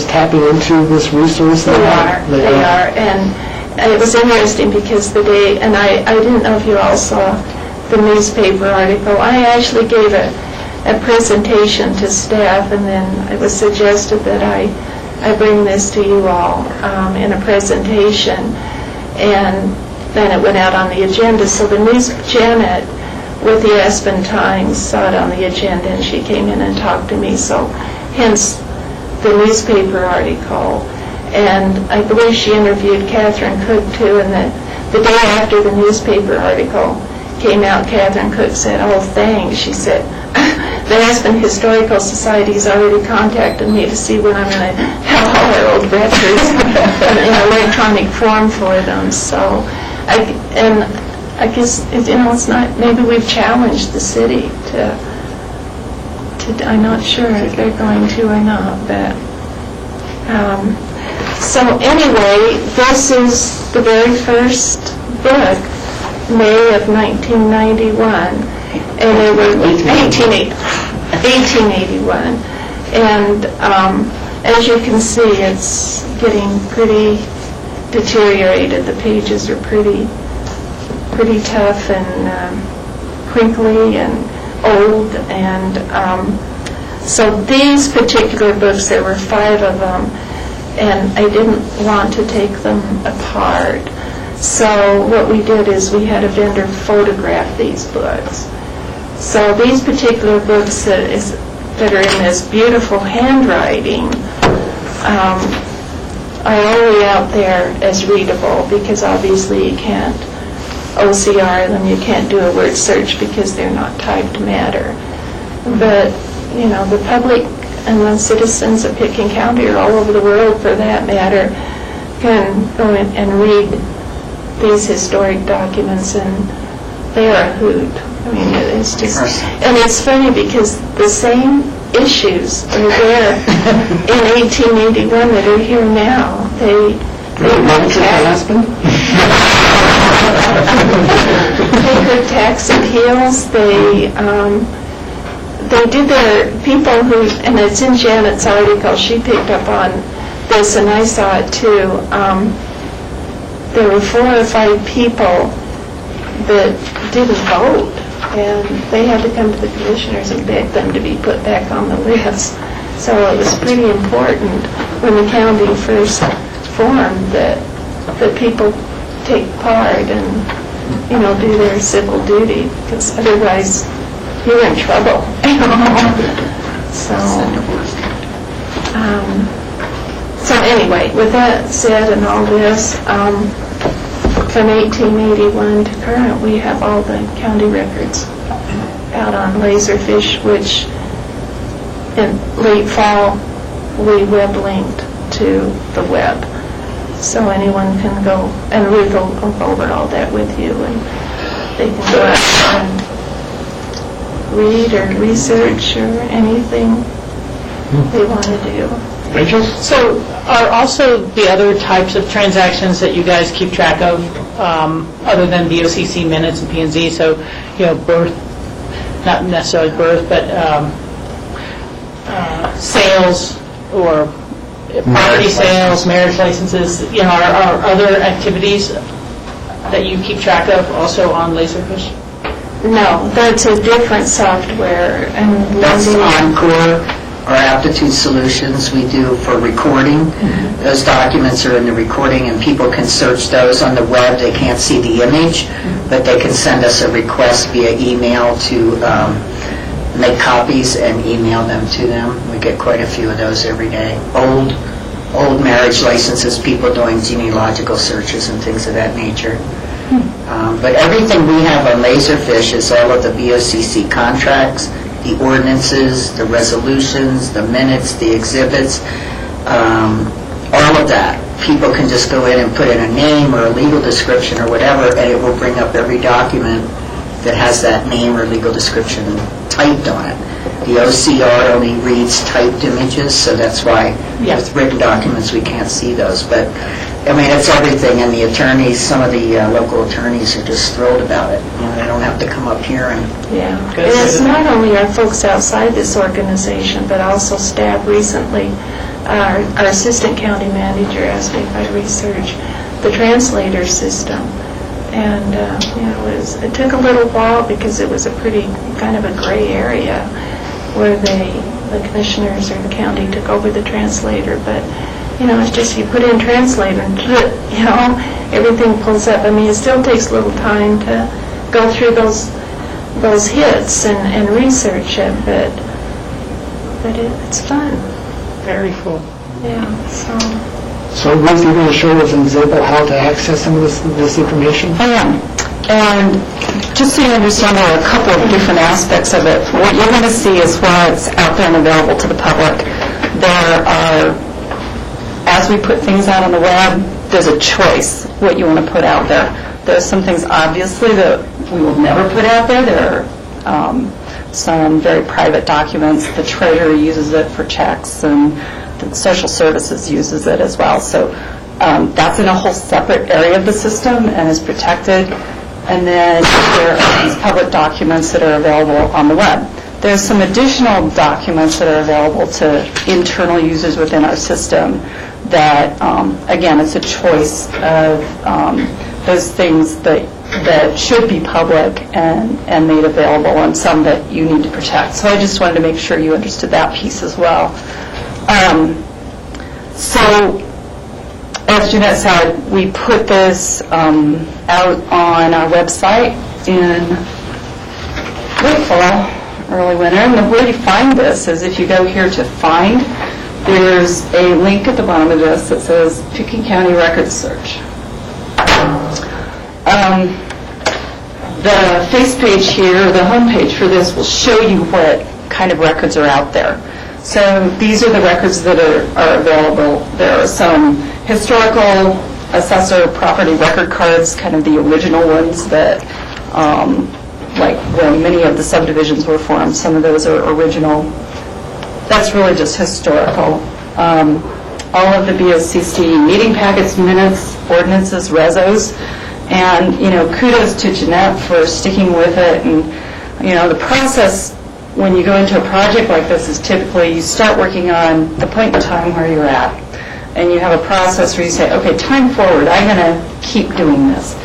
tapping into this resource? they are, and it was interesting because the day, and I didn't know if you all saw the newspaper article, I actually gave a presentation to staff, and then it was suggested that I bring this to you all in a presentation, and then it went out on the agenda. So the Janet with the Aspen Times saw it on the agenda, and she came in and talked to me, so hence the newspaper article. And I believe she interviewed Catherine Cook too, and the day after the newspaper article came out, Catherine Cook said, "Oh, thanks." She said, "The Aspen Historical Society's already contacted me to see when I'm going to have all our old records in electronic form for them." So, I guess, it's not, maybe we've challenged the city to I'm not sure if they're going to or not, but, so anyway, this is the very first book, May of 1991, and they were 1881, and as you can see, it's getting pretty deteriorated. The pages are pretty tough and crinkly and old, and so these particular books, there were 5 of them, and I didn't want to take them apart. So what we did is we had a vendor photograph these books. So these particular books that are in this beautiful handwriting are only out there as readable, because obviously you can't OCR them, you can't do a word search because they're not typed matter. But, the public and the citizens of Pitkin County, or all over the world for that matter, can go in and read these historic documents, and they are a hoot. I mean, it's just, and it's funny because the same issues are there in 1881 that are here now. They heard tax appeals. They did their people who, and it's in Janet's article, she picked up on this, and I saw it too. There were 4 or 5 people that didn't vote, and they had to come to the commissioners and beg them to be put back on the list. So it was pretty important when the county first formed that people take part and, do their civil duty, because otherwise you're in trouble. So anyway, with that said and all this, from 1881 to current, we have all the county records out on Laserfish, which in late fall we web linked to the web. So anyone can go, and Ruth will go over all that with you, and they can go out and read or research or anything they want to do. Rachel? So are also the other types of transactions that you guys keep track of, other than BOCC minutes and P&Z, so, birth, not necessarily birth, but sales or property sales, marriage licenses, are other activities that you keep track of also on Laserfish? No, that's a different software. And That's Encore, or Aptitude Solutions we do for recording. Those documents are in the recording, and people can search those on the web. They can't see the image, but they can send us a request via email to make copies and email them to them. We get quite a few of those every day. Old marriage licenses, people doing genealogical searches and things of that nature. But everything we have on Laserfish is all of the BOCC contracts, the ordinances, the resolutions, the minutes, the exhibits, all of that. People can just go in and put in a name or a legal description or whatever, and it will bring up every document that has that name or legal description typed on it. the OCR only reads typed images, so that's why Yes. with written documents, we can't see those. But, I mean, it's everything, and the attorneys, some of the local attorneys are just thrilled about it. You know, they don't have to come up here and... Yeah. And it's not only our folks outside this organization, but also staff recently. Our assistant county manager asked me if I'd research the translator system. And, it took a little while because it was a pretty kind of a gray area where the commissioners or the county took over the translator. But, it's just you put in translator and, everything pulls up. I mean, it still takes a little time to go through those hits and research it, but it's fun. Very cool. Yeah, so... So Ruth, you're going to show us an example how to access some of this information? I am. And just so you understand, there are a couple of different aspects of it. What you're going to see is what's out there and available to the public. There are, as we put things out on the web, there's a choice what you want to put out there. There are some things, obviously, that we will never put out there. There are some very private documents. The treasurer uses it for checks, and the social services uses it as well. So that's in a whole separate area of the system and is protected. And then there are these public documents that are available on the web. There's some additional documents that are available to internal users within our system that, again, it's a choice of those things that should be public and made available, and some that you need to protect. So I just wanted to make sure you understood that piece as well. So, as Jeanette said, we put this out on our website in late fall, early winter. And the way to find this is if you go here to find, there's a link at the bottom of this that says Pickens County Records Search. The face page here, the home page for this, will show you what kind of records are out there. So these are the records that are available. There are some historical assessor property record cards, kind of the original ones that, like when many of the subdivisions were formed, some of those are original. That's really just historical. All of the BOCC meeting packets, minutes, ordinances, rezos, and, kudos to Jeanette for sticking with it. And, the process when you go into a project like this is typically you start working on the point in time where you're at. And you have a process where you say, okay, time forward, I'm going to keep doing this.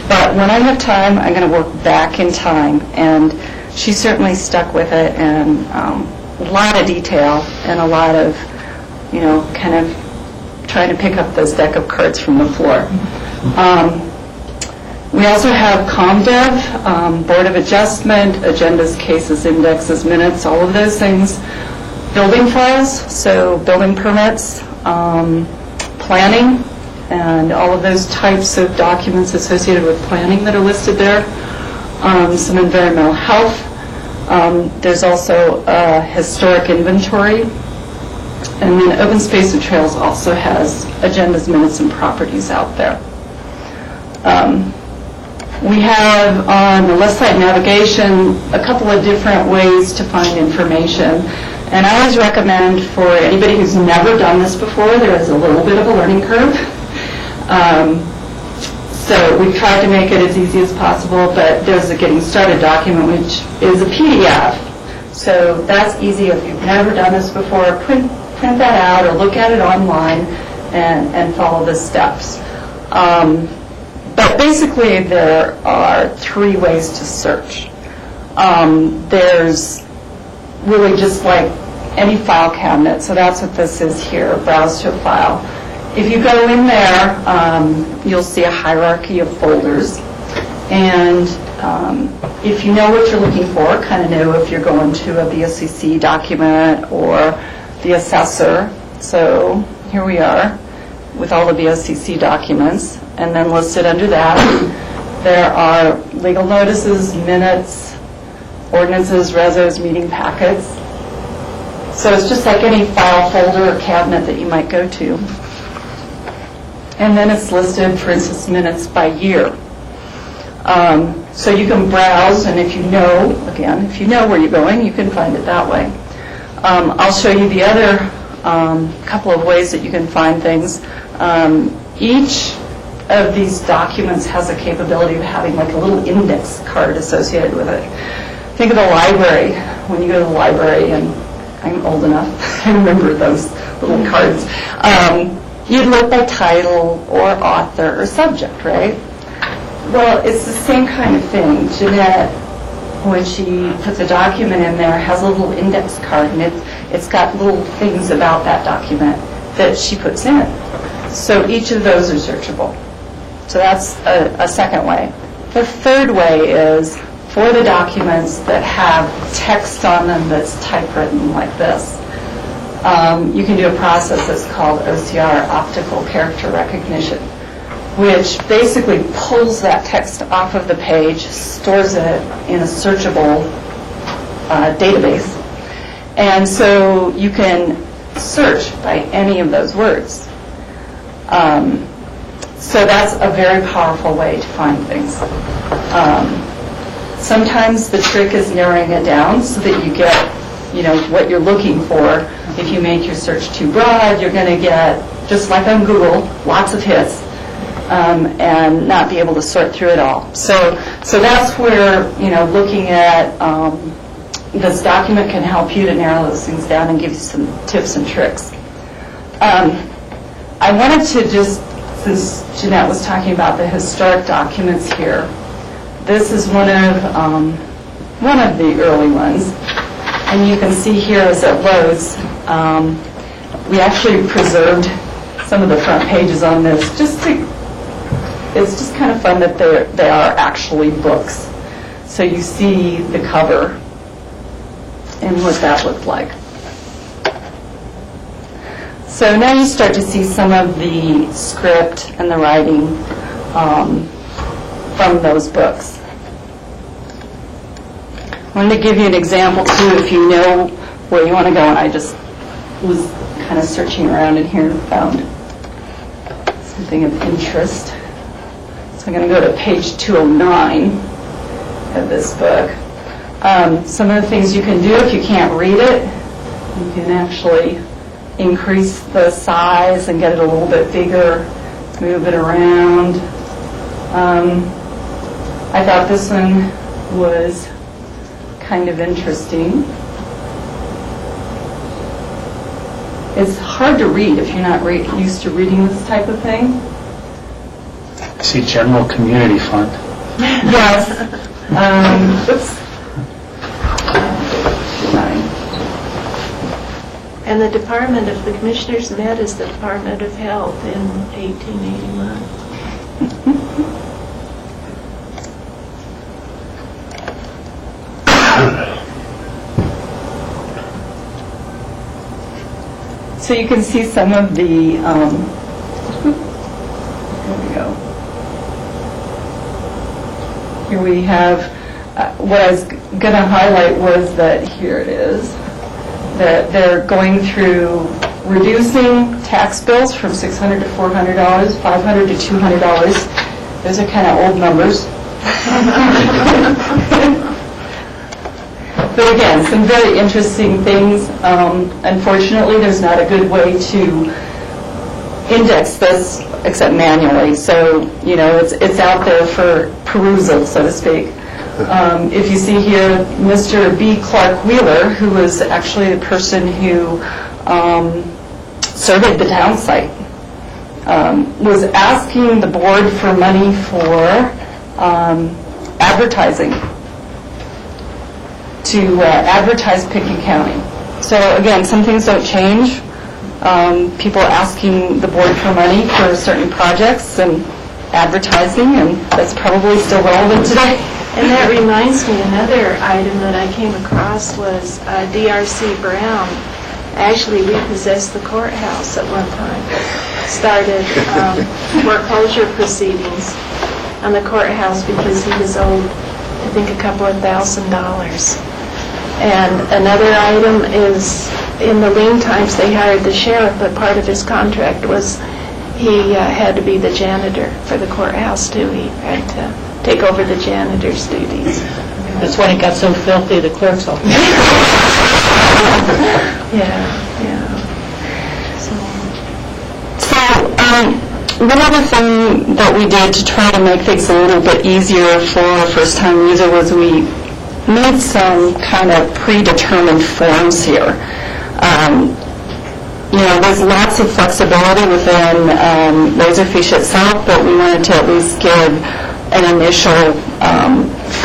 But when I have time, I'm going to work back in time. And she certainly stuck with it, and a lot of detail and a lot of, kind of trying to pick up those deck of cards from the floor. We also have ComDev, Board of Adjustment, agendas, cases, indexes, minutes, all of those things. Building files, so building permits, planning, and all of those types of documents associated with planning that are listed there. Some environmental health. There's also a historic inventory. And then Open Space and Trails also has agendas, minutes, and properties out there. We have on the left side navigation a couple of different ways to find information. And I always recommend for anybody who's never done this before, there is a little bit of a learning curve. So we've tried to make it as easy as possible, but there's a getting started document, which is a PDF. So that's easy if you've never done this before. Print that out or look at it online and follow the steps. But basically, there are 3 ways to search. There's really just like any file cabinet, so that's what this is here, browse to a file. If you go in there, you'll see a hierarchy of folders. And if you know what you're looking for, kind of know if you're going to a BOCC document or the assessor. So here we are with all the BOCC documents. And then listed under that, there are legal notices, minutes, ordinances, rezos, meeting packets. So it's just like any file folder or cabinet that you might go to. And then it's listed, for instance, minutes by year. So you can browse, and if you know where you're going, you can find it that way. I'll show you the other couple of ways that you can find things. Each of these documents has a capability of having like a little index card associated with it. Think of the library. When you go to the library, and I'm old enough, I remember those little cards. You'd look by title or author or subject, right? Well, it's the same kind of thing. Jeanette, when she puts a document in there, has a little index card, and it's got little things about that document that she puts in. So each of those are searchable. So that's a second way. The third way is for the documents that have text on them that's typewritten like this. You can do a process that's called OCR, optical character recognition, which basically pulls that text off of the page, stores it in a searchable database, and so you can search by any of those words. So that's a very powerful way to find things. Sometimes the trick is narrowing it down so that you get, what you're looking for. If you make your search too broad, you're going to get, just like on Google, lots of hits, and not be able to sort through it all. So that's where, looking at this document can help you to narrow those things down and give you some tips and tricks. I wanted to just, since Jeanette was talking about the historic documents here, this is one of the early ones. And you can see here as it loads, we actually preserved some of the front pages on this. It's just kind of fun that they are actually books. So you see the cover and what that looked like. So now you start to see some of the script and the writing from those books. I wanted to give you an example, too, if you know where you want to go, and I just was kind of searching around in here and found something of interest. So I'm going to go to page 209 of this book. Some of the things you can do if you can't read it, you can actually increase the size and get it a little bit bigger, move it around. I thought this one was kind of interesting. It's hard to read if you're not used to reading this type of thing. I see general community fund. Yes. Oops. And the Department of the Commissioners met as the Department of Health in 1881. So you can see some of the, there we go. Here we have, what I was going to highlight was that, here it is, that they're going through reducing tax bills from $600 to $400, $500 to $200. Those are kind of old numbers. But again, some very interesting things. Unfortunately, there's not a good way to index this except manually. So, it's out there for perusal, so to speak. If you see here, Mr. B. Clark Wheeler, who was actually the person who surveyed the town site, was asking the board for money for advertising, to advertise Pickett County. So again, some things don't change. People asking the board for money for certain projects and advertising, and that's probably still relevant today. And that reminds me, another item that I came across was D.R.C. Brown actually repossessed the courthouse at one time. Started foreclosure proceedings on the courthouse because he was owed, I think, a couple of $1,000. And another item is, in the lean times, they hired the sheriff, but part of his contract was he had to be the janitor for the courthouse, too. He had to take over the janitor's duties. That's when it got so filthy, the clerk's office. Yeah. So, one other thing that we did to try to make things a little bit easier for a first-time user was we made some kind of predetermined forms here. There's lots of flexibility within Laserfiche itself, but we wanted to at least give an initial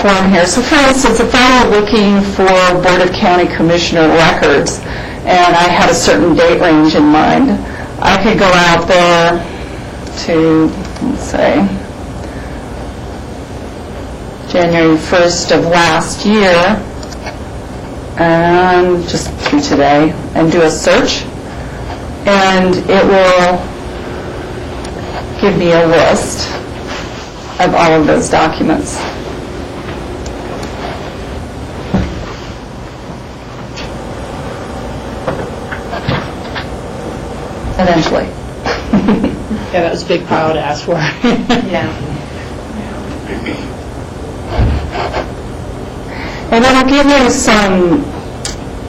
form here. So for instance, if I were looking for Board of County Commissioner records and I had a certain date range in mind, I could go out there to, let's say, January 1st of last year, and just through today, and do a search, and it will give me a list of all of those documents. Eventually. Yeah, that was a big pile to ask for. Yeah. And then I'll give you some,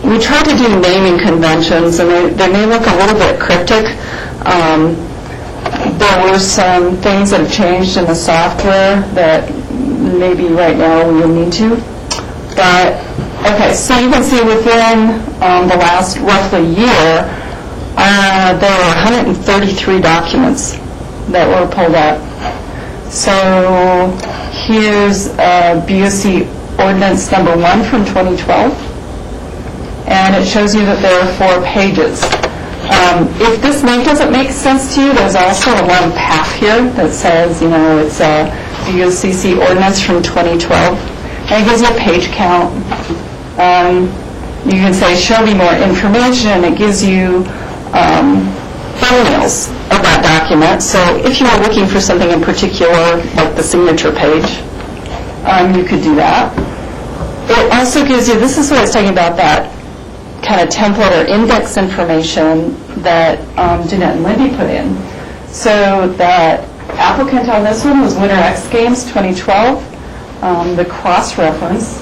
we tried to do naming conventions, and they may look a little bit cryptic. There were some things that have changed in the software that maybe right now we will need to. But, okay, so you can see within the last roughly year, there were 133 documents that were pulled up. So here's BOCC Ordinance number 1 from 2012, and it shows you that there are 4 pages. If this name doesn't make sense to you, there's also a long path here that says, it's a BOCC Ordinance from 2012, and it gives you a page count. You can say, show me more information, and it gives you thumbnails of that document. So if you were looking for something in particular, like the signature page, you could do that. It also gives you, this is what I was talking about, that kind of template or index information that Jeanette and Lindy put in. So that applicant on this one was Winter X Games 2012. The cross-reference,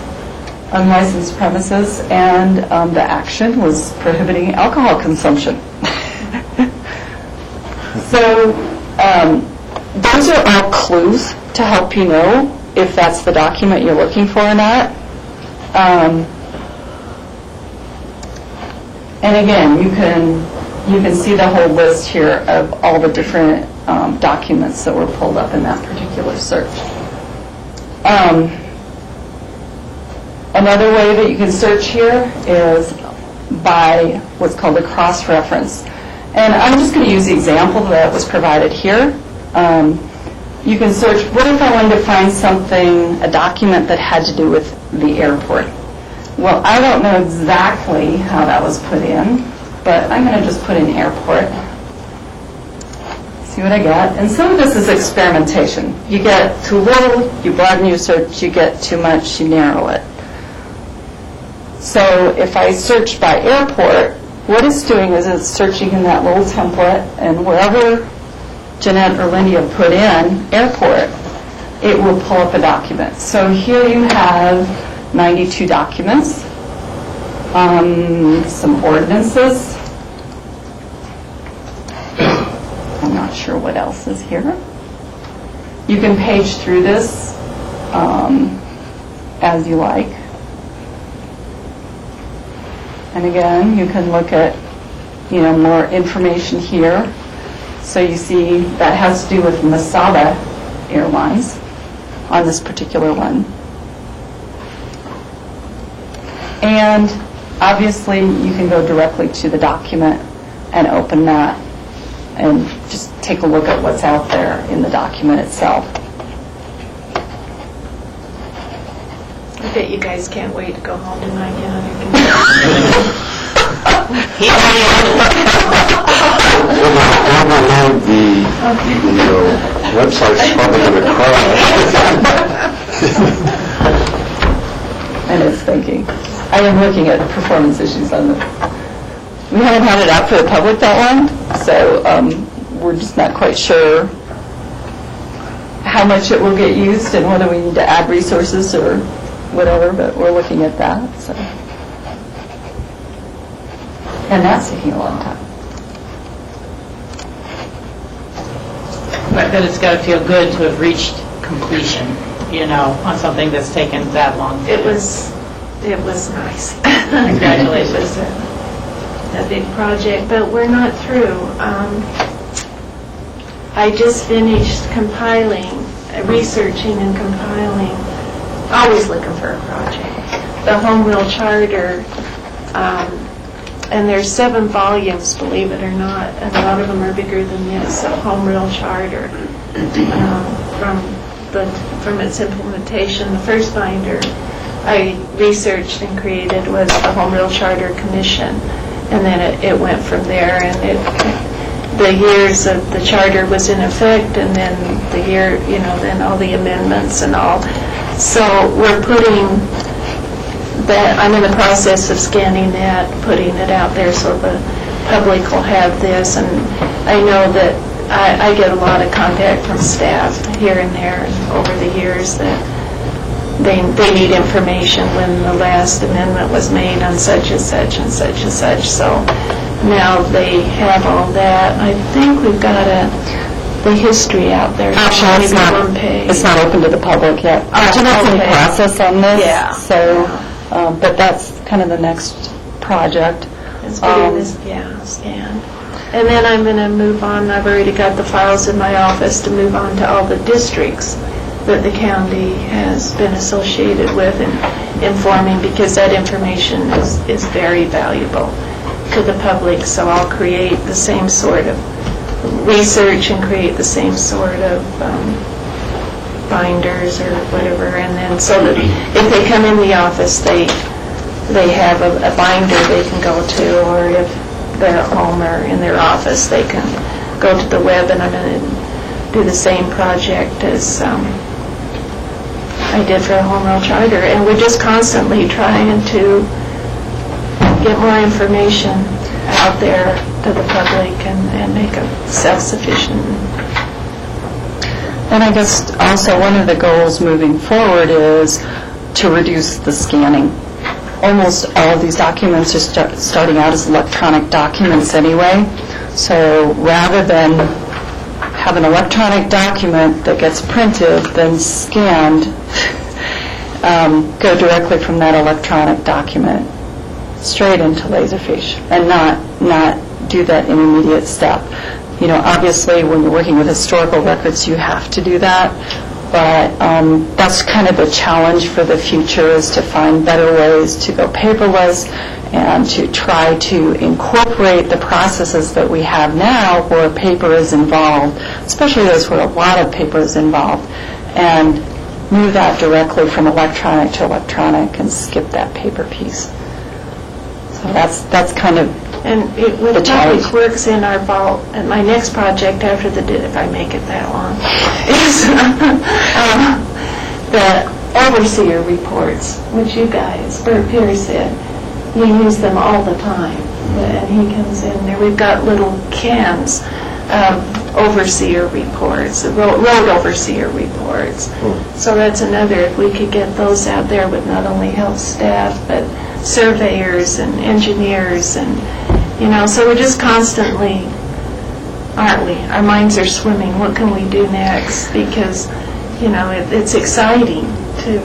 unlicensed premises, and the action was prohibiting alcohol consumption. So those are all clues to help you know if that's the document you're looking for or not. And again, you can see the whole list here of all the different documents that were pulled up in that particular search. Another way that you can search here is by what's called a cross-reference. And I'm just going to use the example that was provided here. You can search, what if I wanted to find something, a document that had to do with the airport? Well, I don't know exactly how that was put in, but I'm going to just put in airport. See what I get? And some of this is experimentation. You get too little, you broaden your search. You get too much, you narrow it. So if I search by airport, what it's doing is it's searching in that little template, and wherever Jeanette or Lindy have put in airport, it will pull up a document. So here you have 92 documents, some ordinances. I'm not sure what else is here. You can page through this as you like. And again, you can look at, more information here. So you see that has to do with Masada Airlines on this particular one. And obviously, you can go directly to the document and open that and just take a look at what's out there in the document itself. I bet you guys can't wait to go home tonight. Overload the website's probably going to crash. And it's thinking. I am looking at performance issues on the. We haven't had it out for the public that long, so we're just not quite sure how much it will get used and whether we need to add resources or whatever, but we're looking at that, so. And that's taking a long time. But it's got to feel good to have reached completion, on something that's taken that long. It was nice. Congratulations. It was a big project, but we're not through. I just finished researching and compiling, always looking for a project, the Home Rule Charter, and there's 7 volumes, believe it or not, and a lot of them are bigger than this, a Home Rule Charter, from its implementation. The first binder I researched and created was the Home Rule Charter Commission, and then it went from there, and the years of the charter was in effect, and then then all the amendments and all. So we're putting that, I'm in the process of scanning that, putting it out there so the public will have this, and I know that I get a lot of contact from staff here and there over the years that they need information when the last amendment was made on such and such and such and such. So now they have all that. I think we've got the history out there. Actually, it's not open to the public yet. That's in process on this. Yeah. So, but that's kind of the next project. It's getting this, scanned. And then I'm going to move on. I've already got the files in my office to move on to all the districts that the county has been associated with and informing, because that information is very valuable to the public. So I'll create the same sort of research and create the same sort of binders or whatever, and then so that if they come in the office, they have a binder they can go to, or if they're at home or in their office, they can go to the web. And I'm going to do the same project as I did for the Home Rule Charter, and we're just constantly trying to get more information out there to the public and make it self-sufficient. And I guess also one of the goals moving forward is to reduce the scanning. Almost all of these documents are starting out as electronic documents anyway, so rather than have an electronic document that gets printed, then scanned, go directly from that electronic document straight into Laserfiche and not do that intermediate step. Obviously when you're working with historical records you have to do that, but that's kind of the challenge for the future, is to find better ways to go paperless and to try to incorporate the processes that we have now where paper is involved, especially those where a lot of paper is involved, and move that directly from electronic to electronic and skip that paper piece. So that's kind of And with Public Works in our vault, and my next project after if I make it that long, is the overseer reports, which you guys, Bert Pierce said, you use them all the time. And he comes in there, we've got little cans of overseer reports, road overseer reports. So that's another, if we could get those out there with not only health staff, but surveyors and engineers, and so we're just constantly, aren't we? Our minds are swimming. What can we do next? Because it's exciting to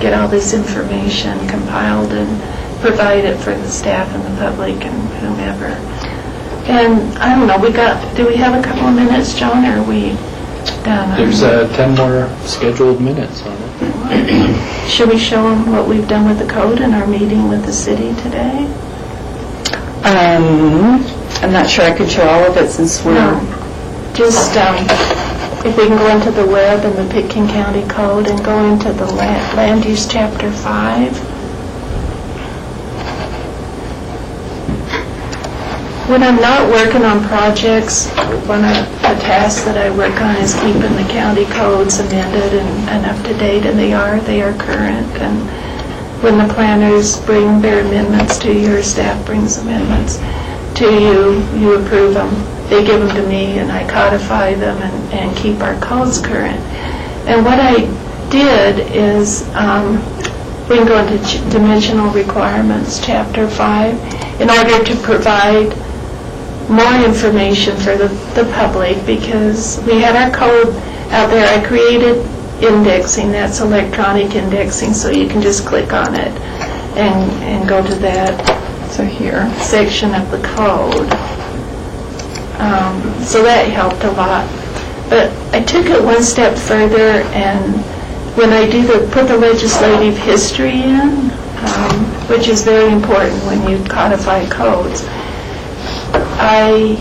get all this information compiled and provide it for the staff and the public and whomever. And I don't know, do we have a couple of minutes, John, or are we done? There's 10 more scheduled minutes on it. Should we show them what we've done with the code in our meeting with the city today? I'm not sure I could show all of it since we're... No. Just if we can go into the web and the Pitkin County Code and go into the Land Use Chapter 5. When I'm not working on projects, one of the tasks that I work on is keeping the county codes amended and up to date, and they are current. And when the planners bring their amendments to you, or staff brings amendments to you, you approve them. They give them to me, and I codify them and keep our codes current. And what I did is, we can go into dimensional requirements, Chapter 5, in order to provide more information for the public, because we had our code out there. I created indexing, that's electronic indexing, so you can just click on it and go to that section of the code. So that helped a lot. But I took it one step further, and when I put the legislative history in, which is very important when you codify codes, I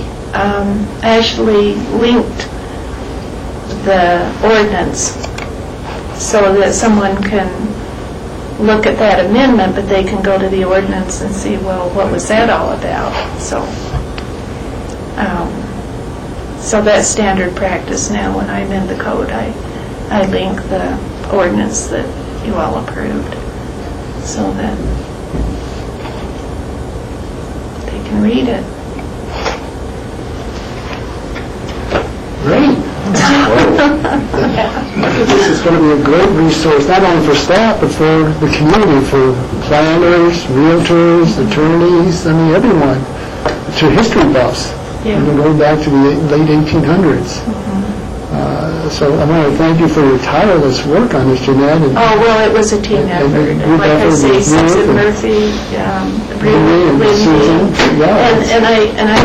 actually linked the ordinance so that someone can look at that amendment, but they can go to the ordinance and see, well, what was that all about? So that's standard practice now. When I amend the code, I link the ordinance that you all approved so that they can read it. Great. This is going to be a great resource, not only for staff, but for the community, for planners, realtors, attorneys, I mean, everyone, to history buffs. Yeah. Going back to the late 1800s. So I want to thank you for your tireless work on this, Jeanette. Oh, well, it was a team effort. Like I say, Susan Murphy, Lindy, and I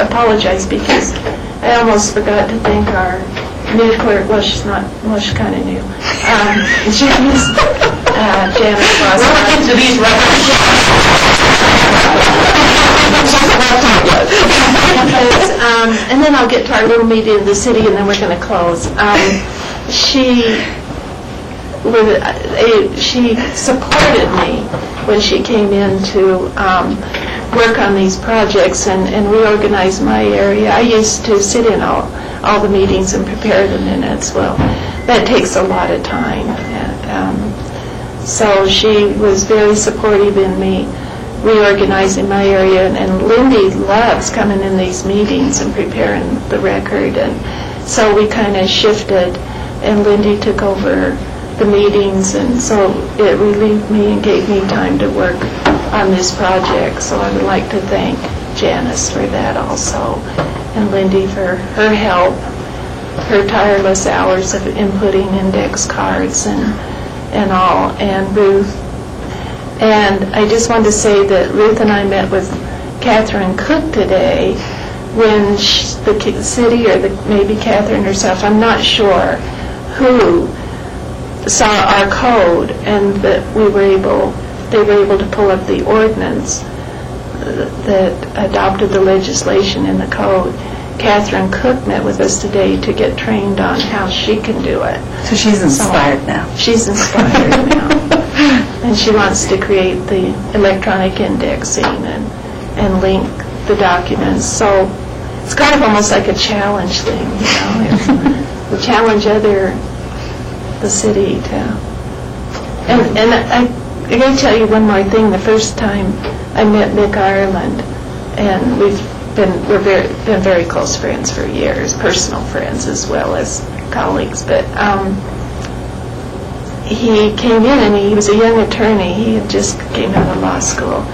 apologize because I almost forgot to thank our new clerk. Well, she's not. Well, she's kind of new. Janice Ross. Into these and then I'll get to our little meeting in the city, and then we're going to close. She supported me when she came in to work on these projects and reorganize my area. I used to sit in all the meetings and prepare the minutes. Well, that takes a lot of time. So she was very supportive in me reorganizing my area, and Lindy loves coming in these meetings and preparing the record, and so we kind of shifted, and Lindy took over the meetings, and so it relieved me and gave me time to work on this project. So I would like to thank Janice for that also, and Lindy for her help, her tireless hours of inputting index cards and all, and Ruth. And I just wanted to say that Ruth and I met with Catherine Cook today when the city, or maybe Catherine herself, I'm not sure, who saw our code, and that they were able to pull up the ordinance that adopted the legislation in the code. Catherine Cook met with us today to get trained on how she can do it. So she's inspired now. She's inspired now. And she wants to create the electronic indexing and link the documents. So it's kind of almost like a challenge thing, It's to challenge the city to. And I got to tell you one more thing. The first time I met Nick Ireland, and we've been very close friends for years, personal friends as well as colleagues. But he came in, and he was a young attorney. He had just came out of law school,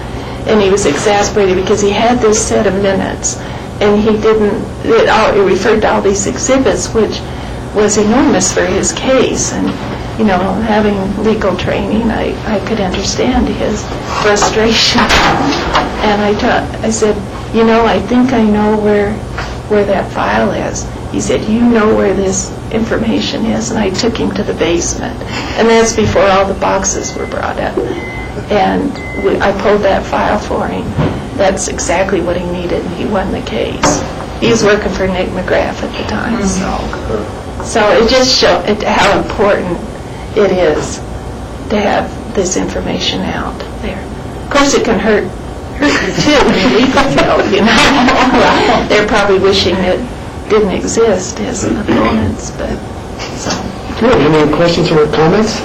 and he was exasperated because he had this set of minutes, and he didn't. It referred to all these exhibits, which was enormous for his case. And having legal training, I could understand his frustration. And I said, I think I know where that file is. He said, you know where this information is, and I took him to the basement. And that's before all the boxes were brought up. And I pulled that file for him. That's exactly what he needed, and he won the case. He was working for Nick McGrath at the time, so it just showed how important it is to have this information out there. Of course, it can hurt you too in the legal field, They're probably wishing it didn't exist as opponents, but so. Good. Any questions or comments?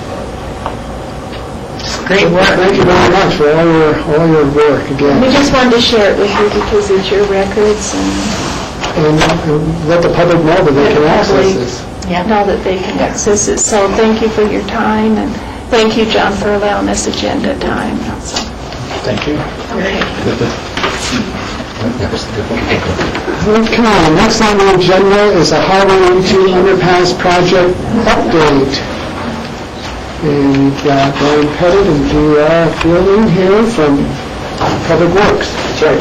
Great work. Thank you very much for all your work again. We just wanted to share it with you because it's your records, and let the public know that they can access this. know that they can access it. So thank you for your time, and thank you, John, for allowing us agenda time. So, Thank you. Okay, next on the agenda is a Highway 18 underpass project update. And we've got Brian Pettit and Drew Fielding here from Public Works. That's right.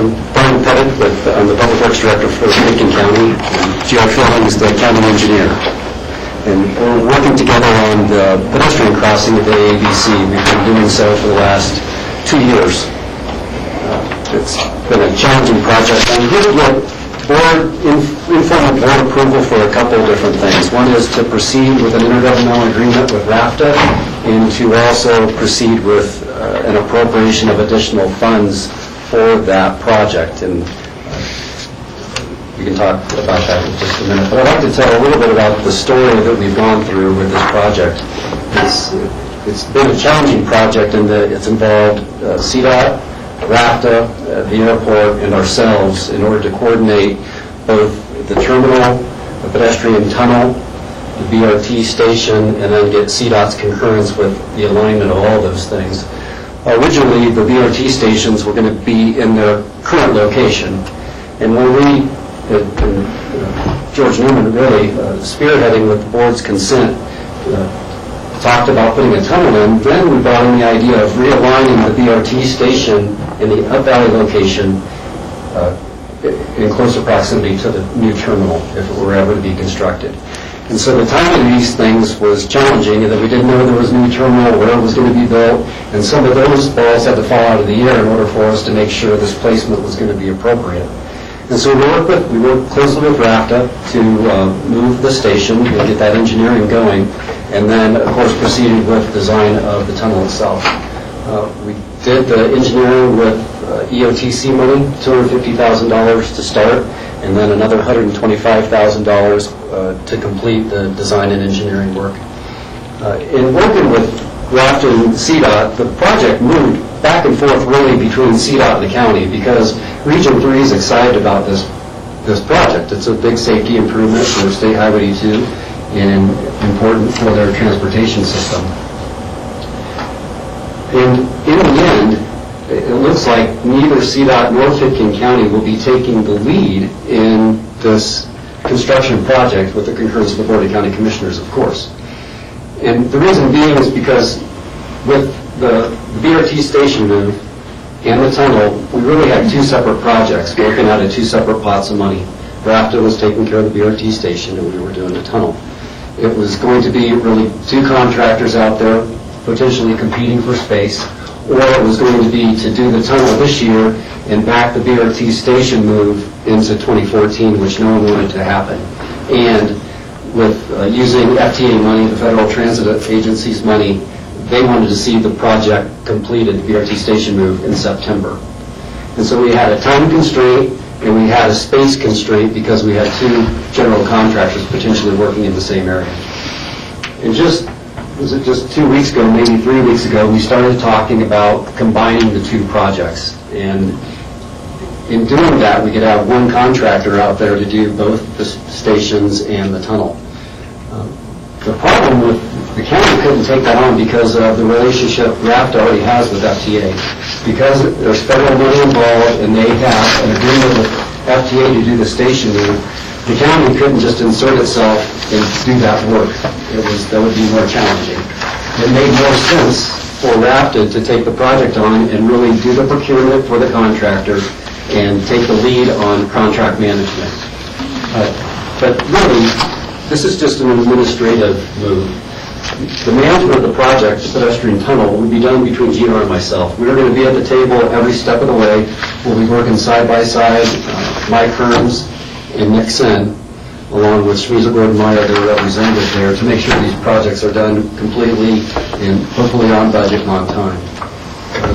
I'm Brian Pettit, I'm the Public Works Director for Lincoln County, and G.R. Fielding is the county engineer. And we're working together on the pedestrian crossing at the ABC. We've been doing so for the last 2 years. It's been a challenging project, and we did get informal board approval for a couple of different things. One is to proceed with an intergovernmental agreement with RAFTA, and to also proceed with an appropriation of additional funds for that project. And we can talk about that in just a minute. But I'd like to tell a little bit about the story that we've gone through with this project. It's been a challenging project in that it's involved CDOT, RAFTA, the airport, and ourselves in order to coordinate both the terminal, the pedestrian tunnel, the BRT station, and then get CDOT's concurrence with the alignment of all those things. Originally, the BRT stations were going to be in their current location, and when we, George Newman really spearheading with the board's consent, talked about putting a tunnel in, then we brought in the idea of realigning the BRT station in the Up Valley location in closer proximity to the new terminal if it were ever to be constructed. And so the timing of these things was challenging, and that we didn't know there was a new terminal, where it was going to be built, and some of those balls had to fall out of the air in order for us to make sure this placement was going to be appropriate. And so we worked closely with RAFTA to move the station and get that engineering going, and then, of course, proceeded with design of the tunnel itself. We did the engineering with EOTC money, $250,000 to start, and then another $125,000 to complete the design and engineering work. In working with RAFTA and CDOT, the project moved back and forth really between CDOT and the county, because Region 3 is excited about this project. It's a big safety improvement for State Highway 82 and important for their transportation system. And in the end, it looks like neither CDOT nor Pitkin County will be taking the lead in this construction project with the concurrence of the Board of County Commissioners, of course. And the reason being is because with the BRT station move and the tunnel, we really had two separate projects working out of two separate pots of money. RAFTA was taking care of the BRT station, and we were doing the tunnel. It was going to be really two contractors out there potentially competing for space, or it was going to be to do the tunnel this year and back the BRT station move into 2014, which no one wanted to happen. And with using FTA money, the Federal Transit Agency's money, they wanted to see the project completed, the BRT station move, in September. And so we had a time constraint and we had a space constraint because we had two general contractors potentially working in the same area. And just 2 weeks ago, maybe 3 weeks ago, we started talking about combining the two projects. And in doing that, we could have one contractor out there to do both the stations and the tunnel. The problem with the county couldn't take that on because of the relationship RAFTA already has with FTA. Because there's federal money involved and they have an agreement with FTA to do the station move, the county couldn't just insert itself and do that work. That would be more challenging. It made more sense for RAFTA to take the project on and really do the procurement for the contractor and take the lead on contract management. But really, this is just an administrative move. The management of the project, the pedestrian tunnel, would be done between GR and myself. We're going to be at the table every step of the way. We'll be working side by side, Mike Kearns and Nick Sen, along with Shmiza Gordon-Meyer, their representative there, to make sure these projects are done completely and hopefully on budget and on time.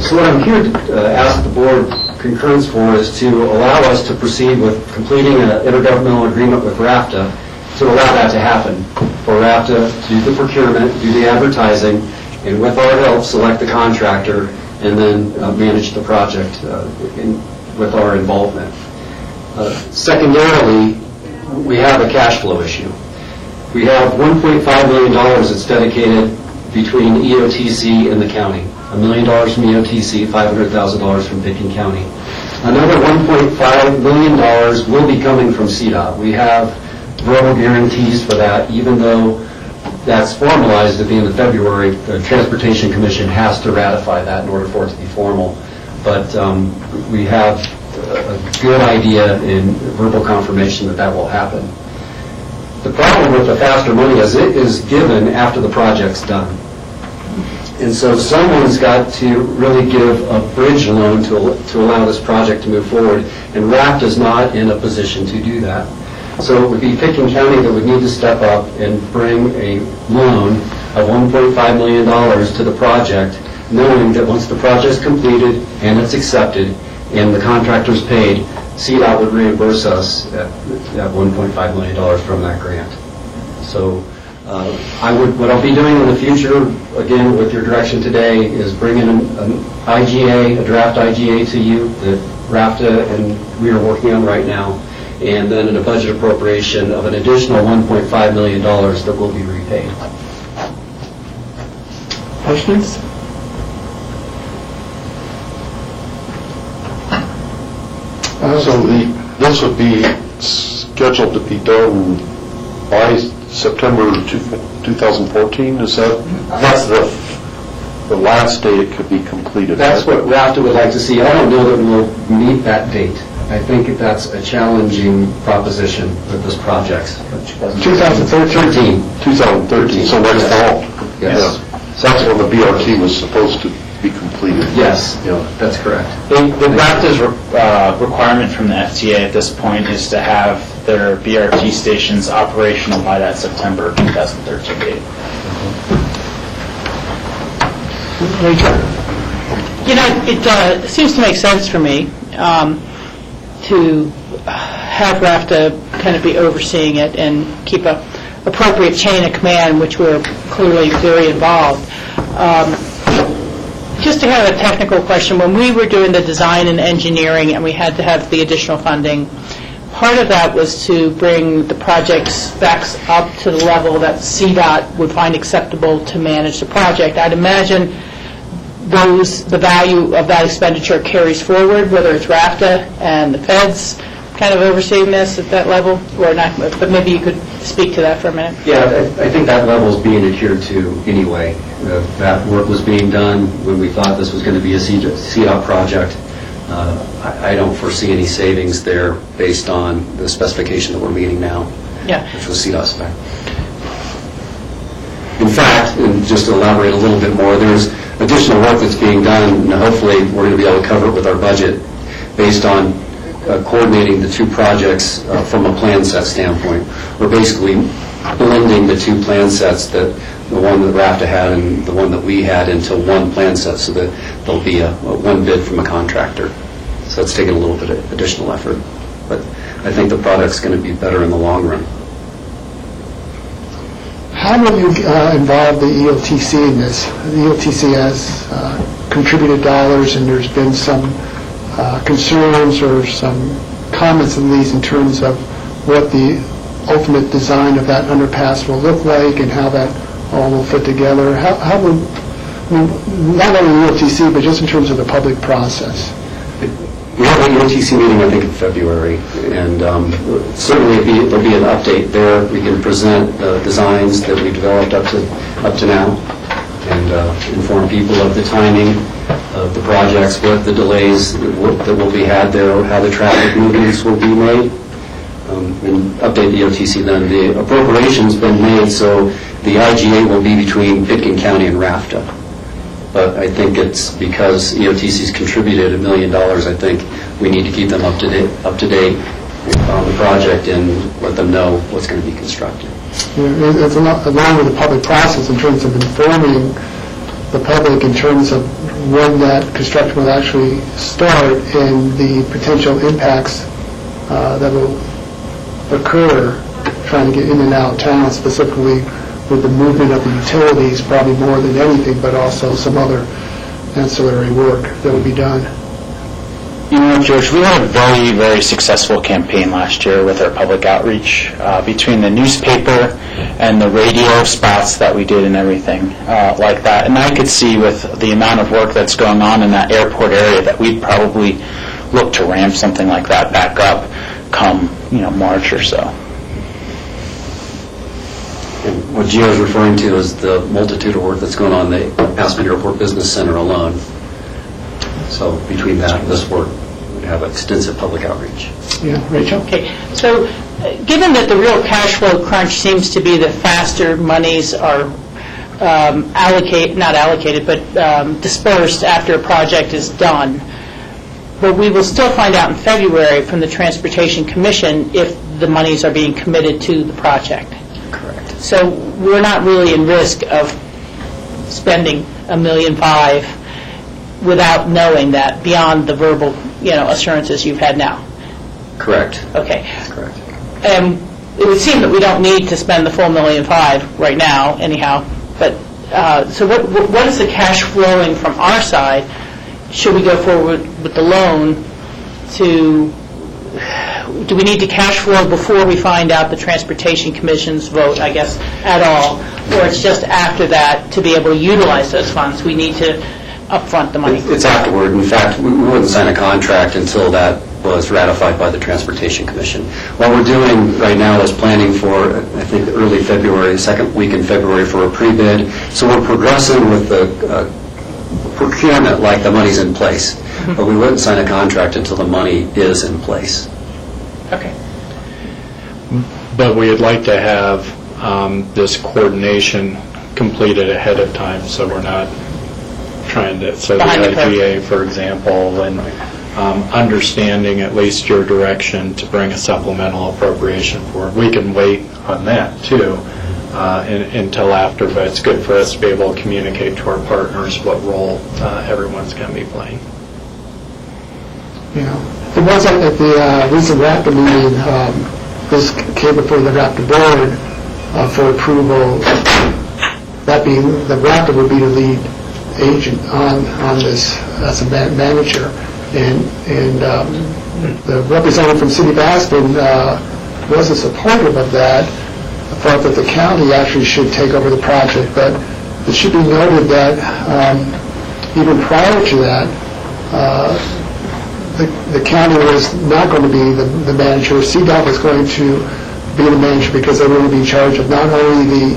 So what I'm here to ask the board concurrence for is to allow us to proceed with completing an intergovernmental agreement with RAFTA to allow that to happen. For RAFTA to do the procurement, do the advertising, and with our help, select the contractor and then manage the project with our involvement. Secondarily, we have a cash flow issue. We have $1.5 million that's dedicated between EOTC and the county. $1 million from EOTC, $500,000 from Picken County. Another $1.5 million will be coming from CDOT. We have verbal guarantees for that, even though that's formalized at the end of February. The Transportation Commission has to ratify that in order for it to be formal. But we have a good idea in verbal confirmation that that will happen. The problem with the faster money is it is given after the project's done. And so someone's got to really give a bridge loan to allow this project to move forward, and RAFT is not in a position to do that. So it would be Picken County that would need to step up and bring a loan of $1.5 million to the project, knowing that once the project's completed and it's accepted and the contractor's paid, CDOT would reimburse us that $1.5 million from that grant. So what I'll be doing in the future, again, with your direction today, is bringing an IGA, a draft IGA to you that RAFTA and we are working on right now, and then a budget appropriation of an additional $1.5 million that will be repaid. Questions? So this would be scheduled to be done by September 2014, is that's the last day it could be completed? That's what RAFTA would like to see. I don't know that we'll meet that date. I think that's a challenging proposition with this project. 2013. 2013, so next fall. Yes. So that's when the BRT was supposed to be completed. Yes, that's correct. The RAFTA's requirement from the FTA at this point is to have their BRT stations operational by that September 2013 date. It seems to make sense for me to have RAFTA kind of be overseeing it and keep a appropriate chain of command, which we're clearly very involved. Just to have a technical question, when we were doing the design and engineering and we had to have the additional funding, part of that was to bring the project specs up to the level that CDOT would find acceptable to manage the project. I'd imagine the value of that expenditure carries forward, whether it's RAFTA and the feds kind of overseeing this at that level, or not, but maybe you could speak to that for a minute. Yeah, I think that level is being adhered to anyway. That work was being done when we thought this was going to be a CDOT project. I don't foresee any savings there based on the specification that we're meeting now, which was CDOT spec. In fact, and just to elaborate a little bit more, there's additional work that's being done, and hopefully we're going to be able to cover it with our budget based on coordinating the two projects from a plan set standpoint. We're basically blending the two plan sets, the one that RAFTA had and the one that we had, into one plan set so that there'll be a one bid from a contractor. So it's taking a little bit of additional effort. But I think the product's going to be better in the long run. How will you involve the EOTC in this? The EOTC has contributed dollars, and there's been some concerns or some comments at least in terms of what the ultimate design of that underpass will look like and how that all will fit together. How will, not only EOTC, but just in terms of the public process? We have an EOTC meeting, I think, in February, and certainly there'll be an update there. We can present the designs that we've developed up to now and inform people of the timing of the projects, what the delays that will be had there, how the traffic movements will be made, and update the EOTC then. The appropriation's been made, so the IGA will be between Pitkin County and RAFTA. But I think it's because EOTC's contributed $1 million, I think we need to keep them up to date on the project and let them know what's going to be constructed. It's along with the public process in terms of informing the public in terms of when that construction will actually start and the potential impacts that will occur trying to get in and out of town, specifically with the movement of the utilities, probably more than anything, but also some other ancillary work that will be done. You know, George, we had a very, very successful campaign last year with our public outreach, between the newspaper and the radio spots that we did and everything like that. And I could see with the amount of work that's going on in that airport area that we'd probably look to ramp something like that back up come, March or so. And what Gio's referring to is the multitude of work that's going on in the Aspen Airport Business Center alone. So between that and this work, we have extensive public outreach. Yeah, Rachel? Okay, so given that the real cash flow crunch seems to be that faster monies are dispersed after a project is done, but we will still find out in February from the Transportation Commission if the monies are being committed to the project. Correct. So we're not really in risk of spending $1.5 million without knowing that, beyond the verbal, assurances you've had now. Correct. Okay. Correct. It would seem that we don't need to spend the full $1.5 million right now, anyhow. But so what is the cash flowing from our side? Should we go forward with the loan do we need to cash flow before we find out the Transportation Commission's vote, I guess, at all? Or it's just after that to be able to utilize those funds? We need to upfront the money? It's afterward. In fact, we wouldn't sign a contract until that was ratified by the Transportation Commission. What we're doing right now is planning for, I think, early February, second week in February for a pre-bid. So we're progressing with the procurement like the money's in place. But we wouldn't sign a contract until the money is in place. Okay. But we'd like to have this coordination completed ahead of time, so we're not trying to, so the IGA, for example, and understanding at least your direction to bring a supplemental appropriation forward. We can wait on that, too, until after, but it's good for us to be able to communicate to our partners what role everyone's going to be playing. It wasn't at the recent RAPID meeting, this came before the RAPID board for approval, that being the RAPID would be the lead agent on this as a manager. And the representative from City of Aspen wasn't supportive of that. I thought that the county actually should take over the project, but it should be noted that even prior to that, the county was not going to be the manager. CDOT was going to be the manager because they were going to be in charge of not only the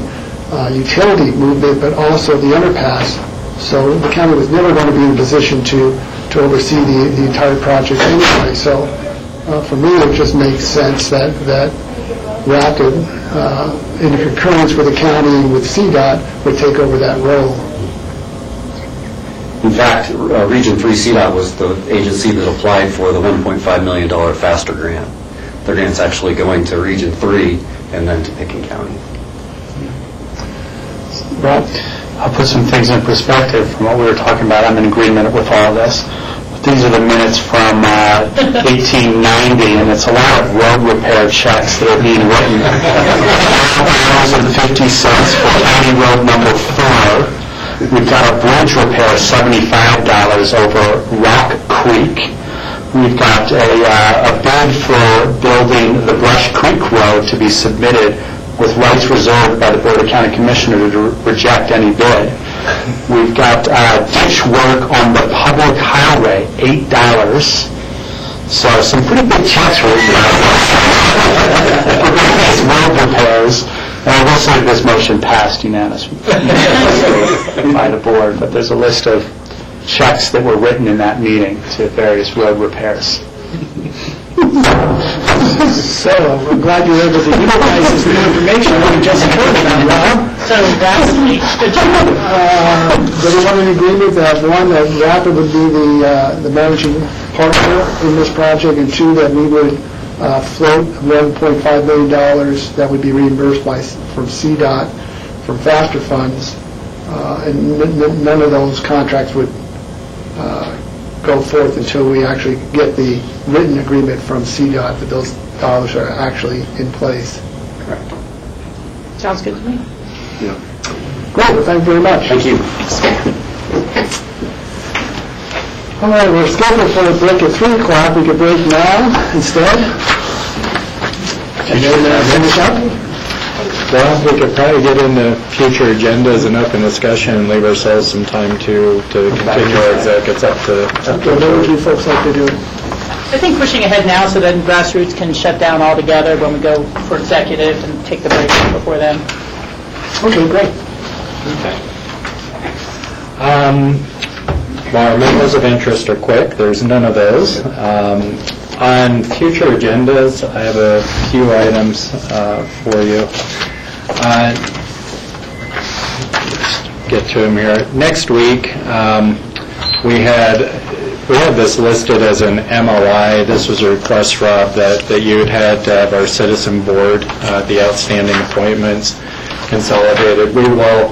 utility movement, but also the underpass. So the county was never going to be in a position to oversee the entire project anyway. So for me, it just makes sense that RAPID, in concurrence with the county and with CDOT, would take over that role. In fact, Region 3 CDOT was the agency that applied for the $1.5 million FASTER grant. The grant's actually going to Region 3 and then to Picken County. Rob? I'll put some things in perspective from what we were talking about. I'm in agreement with all of this. These are the minutes from 1890, and it's a lot of road repair checks that are being written. $1.50 for County Road number 4. We've got a bridge repair, $75 over Rock Creek. We've got a bid for building the Brush Creek Road to be submitted with rights reserved by the Board of County Commissioners to reject any bid. We've got ditch work on the public highway, $8. So some pretty big checks for road repairs. And I will say this motion passed unanimously by the board, but there's a list of checks that were written in that meeting to various road repairs. So I'm glad you were able to utilize this new information that we just heard about, Rob. So lastly, Does everyone in agreement that, one, that RAPID would be the managing partner in this project, and two, that we would float $1.5 million that would be reimbursed from CDOT from FASTER funds, and none of those contracts would go forth until we actually get the written agreement from CDOT that those dollars are actually in place. Correct. sounds good to me. Yeah. Great, well, thank you very much. Thank you. All right, we're scheduled for a break at 3 o'clock. We could break now instead. Finish up. Well, we could probably get into future agendas and open discussion and leave ourselves some time to continue our exec. It's up to... What would you folks like to do? I think pushing ahead now so that grassroots can shut down altogether when we go for executive and take the break before then. Okay, great. Okay. Well, our memos of interest are quick. There's none of those. On future agendas, I have a few items for you. Let's get to them here. Next week, we had this listed as an MOI. This was a request, Rob, that you had to have our citizen board, the outstanding appointments, consolidated. We will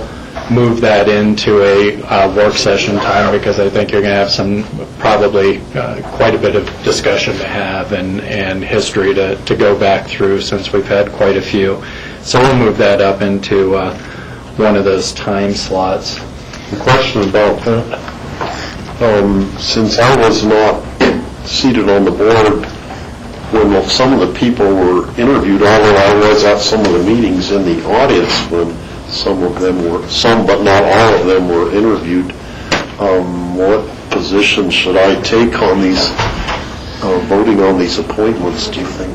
move that into a work session time because I think you're going to have some, probably quite a bit of discussion to have and history to go back through since we've had quite a few. So we'll move that up into one of those time slots. A question about that. Since I was not seated on the board when some of the people were interviewed, although I was at some of the meetings in the audience when some but not all of them were interviewed, what position should I take on these, voting on these appointments, do you think?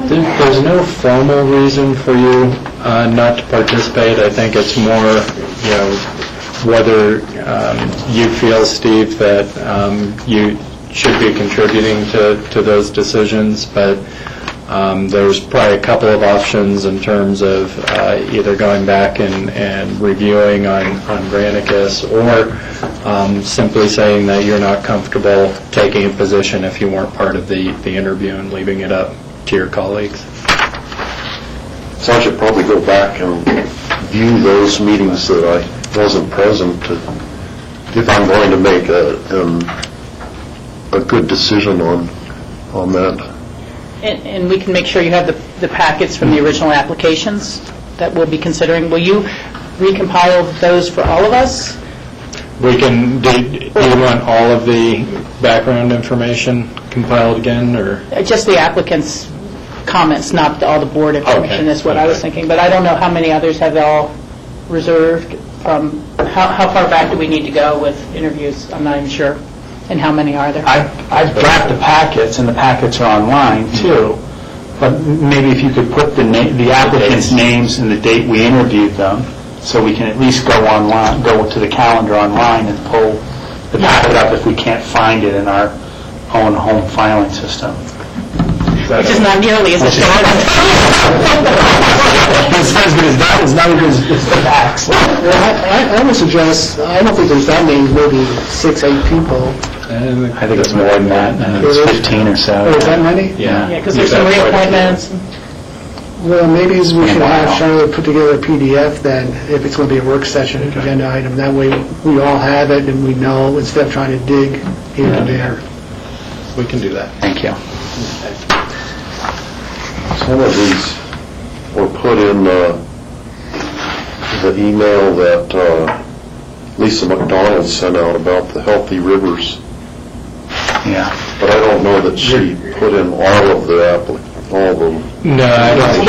There's no formal reason for you not to participate. I think it's more, whether you feel, Steve, that you should be contributing to those decisions, but there's probably a couple of options in terms of either going back and reviewing on Granicus or simply saying that you're not comfortable taking a position if you weren't part of the interview and leaving it up to your colleagues. So I should probably go back and view those meetings that I wasn't present to, if I'm going to make a good decision on that. And we can make sure you have the packets from the original applications that we'll be considering. Will you recompile those for all of us? We can. Do you want all of the background information compiled again, or Just the applicants' comments, not all the board information, is what I was thinking. But I don't know how many others have all reserved from, how far back do we need to go with interviews? I'm not even sure. And how many are there? I've brought the packets, and the packets are online, too. But maybe if you could put the applicants' names and the date we interviewed them, so we can at least go online, go to the calendar online and pull the packet up if we can't find it in our own home filing system. Which is not nearly as important. It's not as good as that. It's not as good as the facts. I would suggest, I don't think there's that many, maybe 6-8 people. I think it's more than that. It's 15 or so. Oh, is that many? Yeah. Yeah, because there's some reappointments. Well, maybe we should have Charlotte put together a PDF then, if it's going to be a work session agenda item. That way we all have it and we know, instead of trying to dig here and there. we can do that. Thank you. Some of these were put in the email that Lisa McDonald sent out about the Healthy Rivers. Yeah. But I don't know that she put in all of the all of them. No, I don't think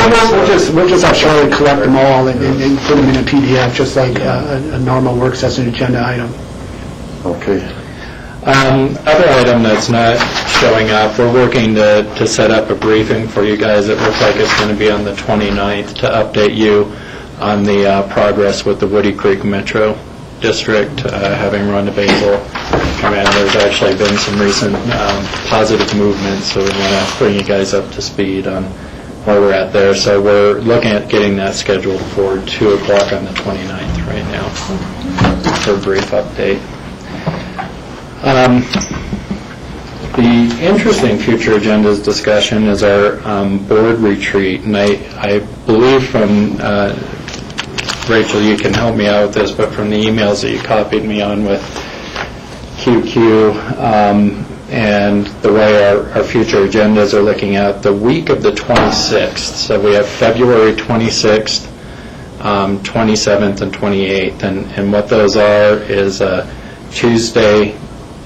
We'll just have Charlotte collect them all and put them in a PDF, just like a normal work session agenda item. Okay. Other item that's not showing up, we're working to set up a briefing for you guys. It looks like it's going to be on the 29th to update you on the progress with the Woody Creek Metro District, having run to Basil. And there's actually been some recent positive movements, so we want to bring you guys up to speed on where we're at there. So we're looking at getting that scheduled for 2 o'clock on the 29th right now for a brief update. The interesting future agendas discussion is our board retreat, and I believe from Rachel, you can help me out with this, but from the emails that you copied me on with QQ and the way our future agendas are looking at the week of the 26th. So we have February 26th, 27th, and 28th, and what those are is Tuesday,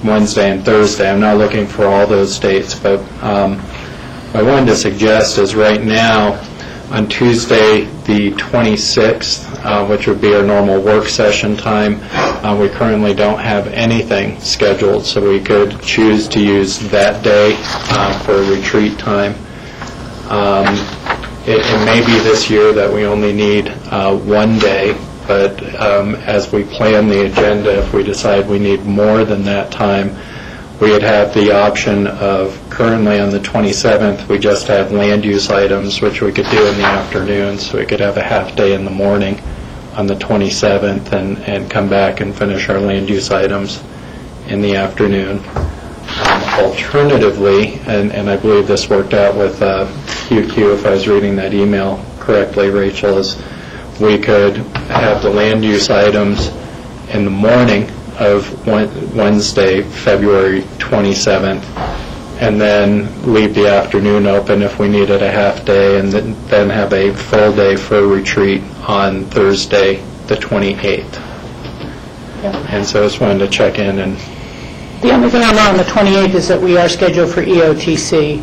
Wednesday and Thursday. I'm not looking for all those dates, but what I wanted to suggest is right now, on Tuesday, the 26th, which would be our normal work session time, we currently don't have anything scheduled, so we could choose to use that day for retreat time. It may be this year that we only need one day, but as we plan the agenda, if we decide we need more than that time, we would have the option of, currently on the 27th, we just have land use items, which we could do in the afternoon, so we could have a half day in the morning on the 27th and come back and finish our land use items in the afternoon. Alternatively, and I believe this worked out with QQ, if I was reading that email correctly, Rachel, is we could have the land use items in the morning of Wednesday, February 27th, and then leave the afternoon open if we needed a half day, and then have a full day for a retreat on Thursday, the 28th. And so I just wanted to check in. And the only thing I know on the 28th is that we are scheduled for EOTC,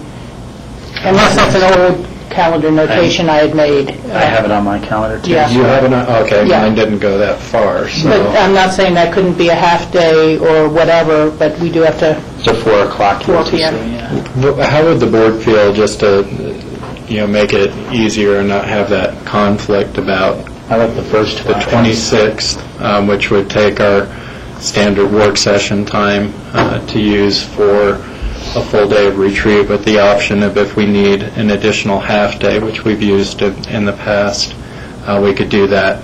unless that's an old calendar notation I had made. I have it on my calendar, too. Yeah. you have it on? Okay, Yeah. mine didn't go that far, so. But I'm not saying that couldn't be a half day or whatever, but we do have to, It's a 4 o'clock. 4 p.m. How would the board feel just to, make it easier and not have that conflict about I like the first the 26th, which would take our standard work session time to use for a full day of retreat, with the option of, if we need an additional half day, which we've used in the past, we could do that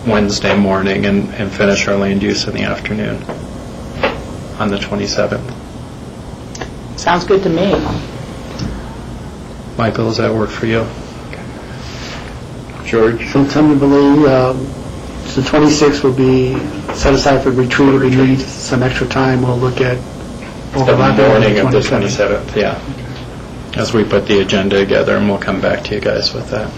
Wednesday morning and finish our land use in the afternoon on the 27th. Sounds good to me. Michael, does that work for you? George? So tentatively, the 26th will be set aside for retreat. We need some extra time. We'll look at The morning of the 27th, yeah. As we put the agenda together, and we'll come back to you guys with that.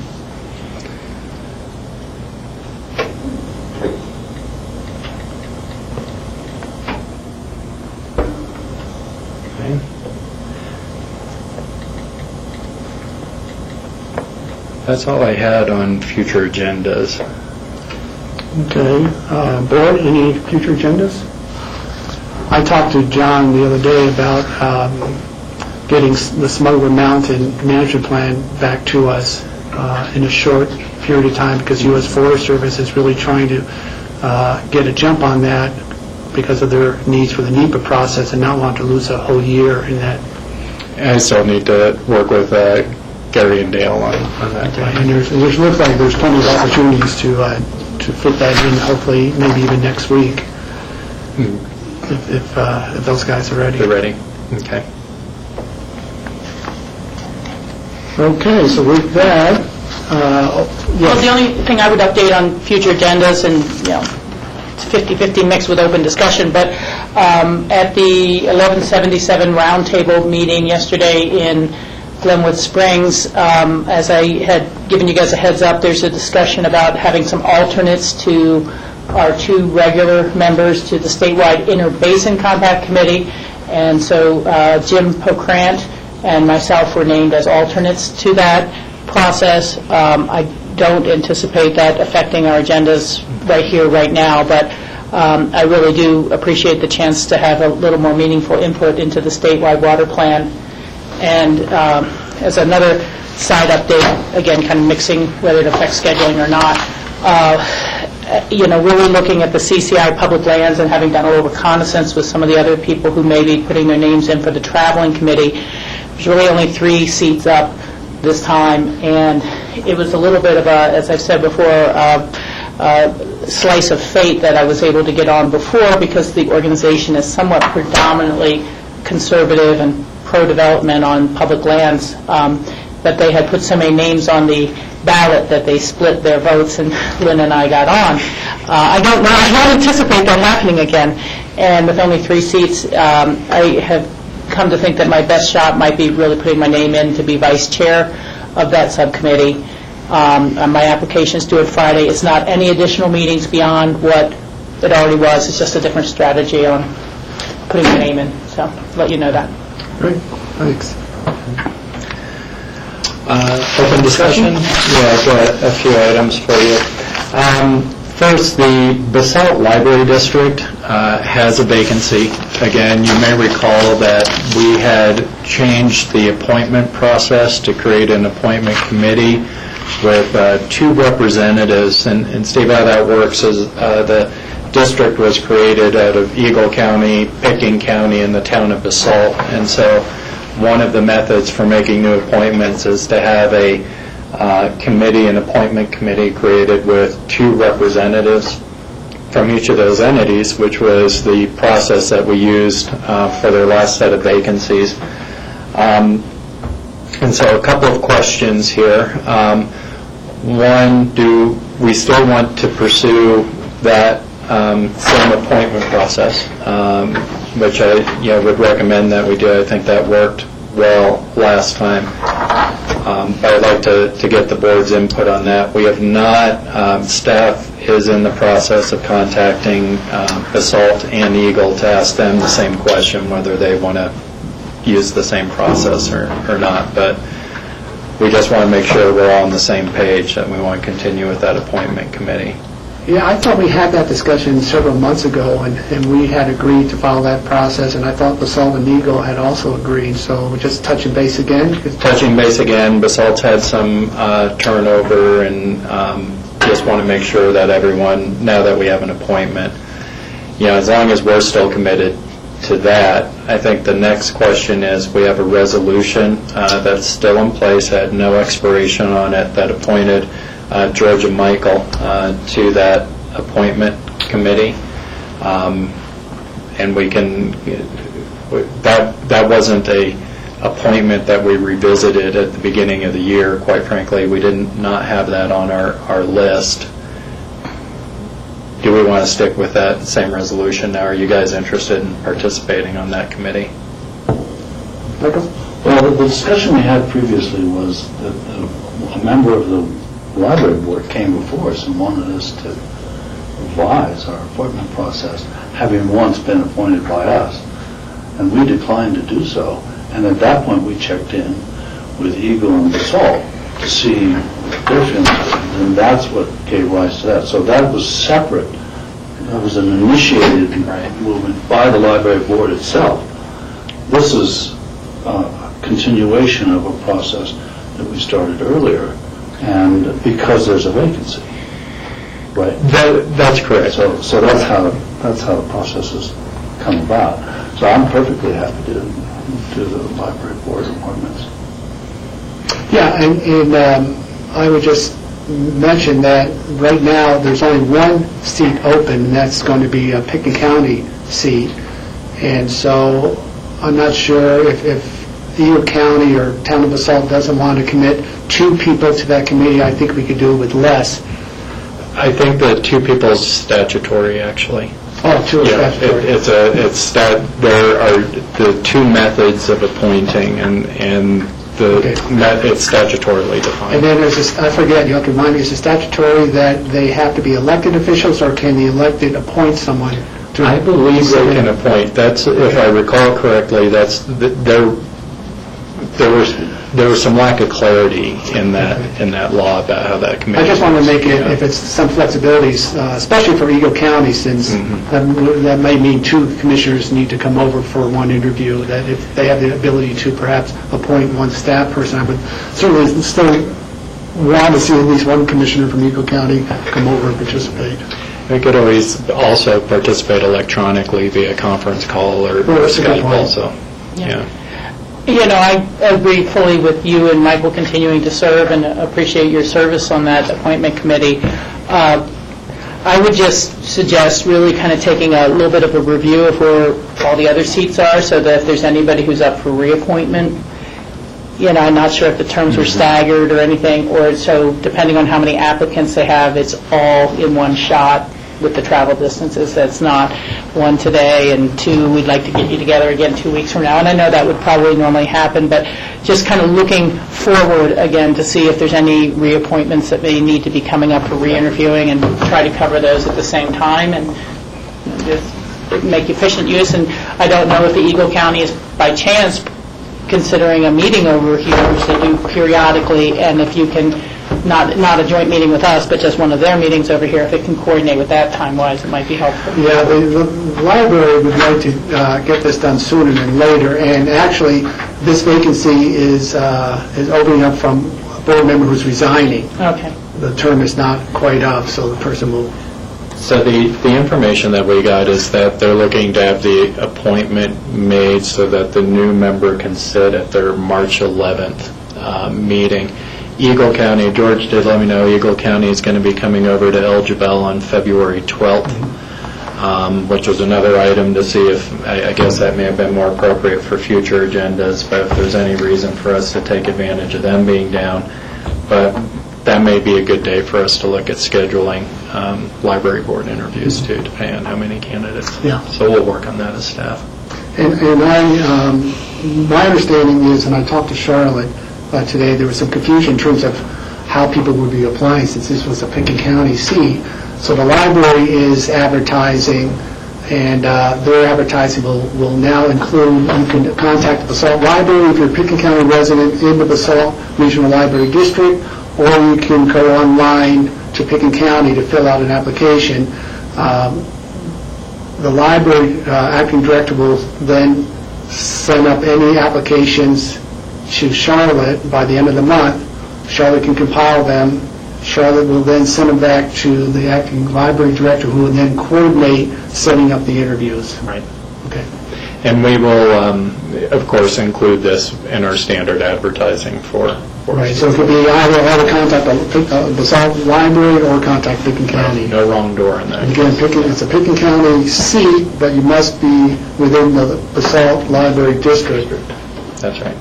Okay. That's all I had on future agendas. Okay. Board, any future agendas? I talked to John the other day about getting the Smuggler Mountain management plan back to us in a short period of time, because U.S. Forest Service is really trying to get a jump on that because of their needs for the NEPA process and not want to lose a whole year in that. I still need to work with Gary and Dale on that plan. And there's looks like there's plenty of opportunities to fit that in, hopefully, maybe even next week, if those guys are ready. They're ready? Okay. Okay, so with that, Well, the only thing I would update on future agendas, and, it's 50-50 mixed with open discussion, but at the 1177 roundtable meeting yesterday in Glenwood Springs, as I had given you guys a heads up, there's a discussion about having some alternates to our 2 regular members to the statewide Inter-Basin Compact Committee, and so Jim Pocrant and myself were named as alternates to that process. I don't anticipate that affecting our agendas right here, right now, but I really do appreciate the chance to have a little more meaningful input into the statewide water plan. And as another side update, again, kind of mixing whether it affects scheduling or not, really looking at the CCI public lands and having done a little reconnaissance with some of the other people who may be putting their names in for the traveling committee, there's really only 3 seats up this time, and it was a little bit of a, as I've said before, slice of fate that I was able to get on before, because the organization is somewhat predominantly conservative and pro-development on public lands, but they had put so many names on the ballot that they split their votes, and Lynn and I got on. I don't anticipate that happening again, and with only 3 seats, I have come to think that my best shot might be really putting my name in to be vice chair of that subcommittee. My application is due on Friday. It's not any additional meetings beyond what it already was. It's just a different strategy on putting your name in, so let you know that. Great, thanks. Open discussion? Yeah, I've got a few items for you. First, the Basalt Library District has a vacancy. Again, you may recall that we had changed the appointment process to create an appointment committee with 2 representatives. And Steve, how that works is the district was created out of Eagle County, Pickens County, and the town of Basalt. And so one of the methods for making new appointments is to have a committee, an appointment committee created with 2 representatives from each of those entities, which was the process that we used for their last set of vacancies. And so a couple of questions here. One, do we still want to pursue that same appointment process, which I would recommend that we do. I think that worked well last time. But I'd like to get the board's input on that. We have not, staff is in the process of contacting Basalt and Eagle to ask them the same question, whether they want to use the same process or not. But we just want to make sure we're all on the same page, that we want to continue with that appointment committee. Yeah, I thought we had that discussion several months ago, and we had agreed to follow that process, and I thought Basalt and Eagle had also agreed, so we're just touching base again? Touching base again, Basalt's had some turnover, and just want to make sure that everyone, now that we have an appointment, as long as we're still committed to that, I think the next question is, we have a resolution that's still in place, had no expiration on it, that appointed George and Michael to that appointment committee. And we can, that wasn't a appointment that we revisited at the beginning of the year, quite frankly. We did not have that on our list. Do we want to stick with that same resolution now? Are you guys interested in participating on that committee? Michael? Well, the discussion we had previously was that a member of the library board came before us and wanted us to revise our appointment process, having once been appointed by us. And we declined to do so. And at that point, we checked in with Eagle and Basalt to see their feelings. And that's what gave rise to that. So that was separate. That was an initiated movement by the library board itself. This is a continuation of a process that we started earlier, and because there's a vacancy, right? That's correct. So that's how the process has come about. So I'm perfectly happy to do the library board appointments. Yeah, and I would just mention that right now there's only one seat open, and that's going to be a Pickens County seat. And so I'm not sure if Eagle County or Town of Basalt doesn't want to commit 2 people to that committee. I think we could do it with less. I think that 2 people is statutory, actually. Oh, 2 is statutory. There are the 2 methods of appointing, and it's statutorily defined. And then there's this, I forget, you have to remind me, is it statutory that they have to be elected officials, or can the elected appoint someone to? I believe they can appoint. That's, if I recall correctly, there was some lack of clarity in that law about how that committee. I just want to make it, if it's some flexibilities, especially for Eagle County, since that may mean 2 commissioners need to come over for one interview, that if they have the ability to perhaps appoint 1 staff person, I would certainly still want to see at least 1 commissioner from Eagle County come over and participate. They could always also participate electronically via conference call or Skype also. Yeah. I agree fully with you and Michael continuing to serve, and appreciate your service on that appointment committee. I would just suggest really kind of taking a little bit of a review of where all the other seats are, so that if there's anybody who's up for reappointment, I'm not sure if the terms were staggered or anything, or so depending on how many applicants they have, it's all in one shot with the travel distances. That's not 1 today and 2, we'd like to get you together again 2 weeks from now. And I know that would probably normally happen, but just kind of looking forward again to see if there's any reappointments that may need to be coming up for re-interviewing, and try to cover those at the same time. And just make efficient use, and I don't know if the Eagle County is by chance considering a meeting over here, which they do periodically, and if you can, not a joint meeting with us, but just one of their meetings over here, if it can coordinate with that time-wise, it might be helpful. Yeah, the library would like to get this done sooner than later, and actually, this vacancy is opening up from a board member who's resigning. Okay. The term is not quite up, so the person will... So the information that we got is that they're looking to have the appointment made so that the new member can sit at their March 11th meeting. Eagle County, George did let me know, Eagle County is going to be coming over to El Jebel on February 12th, which was another item to see if, I guess that may have been more appropriate for future agendas, but if there's any reason for us to take advantage of them being down. But that may be a good day for us to look at scheduling library board interviews too, depending on how many candidates. Yeah. So we'll work on that as staff. And my understanding is, and I talked to Charlotte today, there was some confusion in terms of how people would be applying since this was a Pickett County seat. So the library is advertising, and their advertising will now include, you can contact the Basalt Library if you're a Pickett County resident in the Basalt Regional Library District, or you can go online to Pickett County to fill out an application. The library acting director will then send up any applications to Charlotte by the end of the month. Charlotte can compile them. Charlotte will then send them back to the acting library director, who will then coordinate setting up the interviews. Right. Okay. And we will, of course, include this in our standard advertising for Right, so it could be either contact the Basalt Library or contact Pickett County. No wrong door in that. Again, it's a Pickett County seat, but you must be within the Basalt Library District. That's right.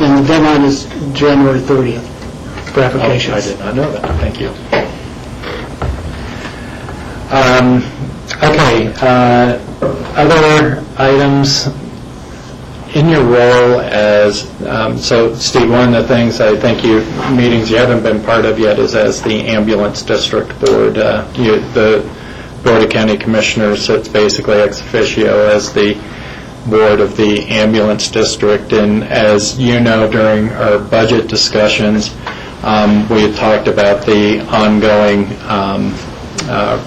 And the deadline is January 30th for applications. I did not know that. Thank you. Okay. Other items in your role as, so Steve, one of the things I think meetings you haven't been part of yet is as the ambulance district board. The Board of County Commissioners sits basically ex officio as the board of the ambulance district, and as you know, during our budget discussions, we had talked about the ongoing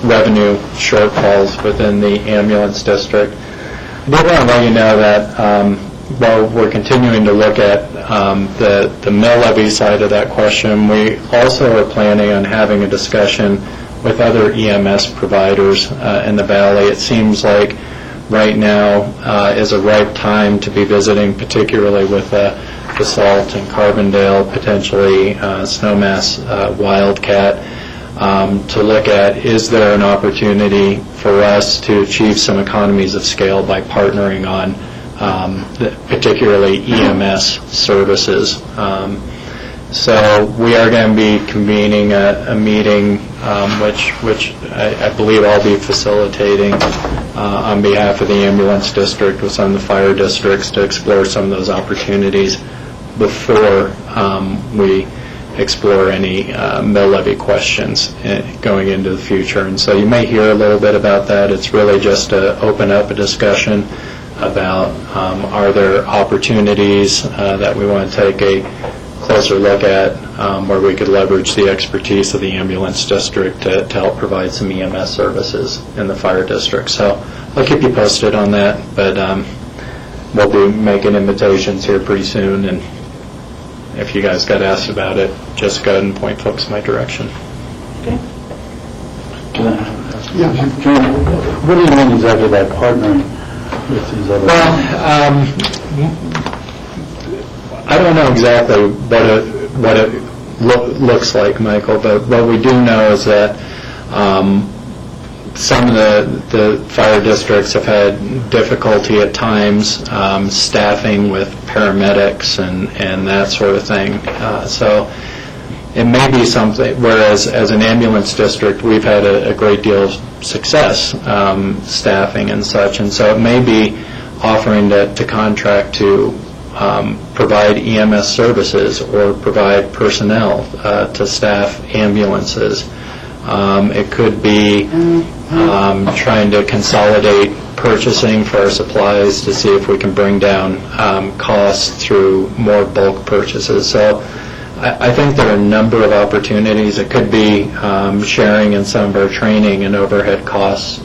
revenue shortfalls within the ambulance district. I did want to let you know that while we're continuing to look at the mill levy side of that question, we also are planning on having a discussion with other EMS providers in the Valley. It seems like right now is a ripe time to be visiting, particularly with Basalt and Carbondale, potentially Snowmass, Wildcat, to look at, is there an opportunity for us to achieve some economies of scale by partnering on particularly EMS services. So we are going to be convening a meeting which I believe I'll be facilitating on behalf of the ambulance district with some of the fire districts to explore some of those opportunities before we explore any mill levy questions going into the future. And so you may hear a little bit about that. It's really just to open up a discussion about are there opportunities that we want to take a closer look at where we could leverage the expertise of the ambulance district to help provide some EMS services in the fire district. So I'll keep you posted on that, but we'll be making invitations here pretty soon, and if you guys got asked about it, just go ahead and point folks my direction. Okay. John, what do you mean exactly by partnering with these other? Well, I don't know exactly what it looks like, Michael, but what we do know is that some of the fire districts have had difficulty at times staffing with paramedics and that sort of thing. So it may be something, whereas as an ambulance district, we've had a great deal of success staffing and such, and so it may be offering to contract to provide EMS services or provide personnel to staff ambulances. It could be trying to consolidate purchasing for our supplies to see if we can bring down costs through more bulk purchases. So I think there are a number of opportunities. It could be sharing in some of our training and overhead costs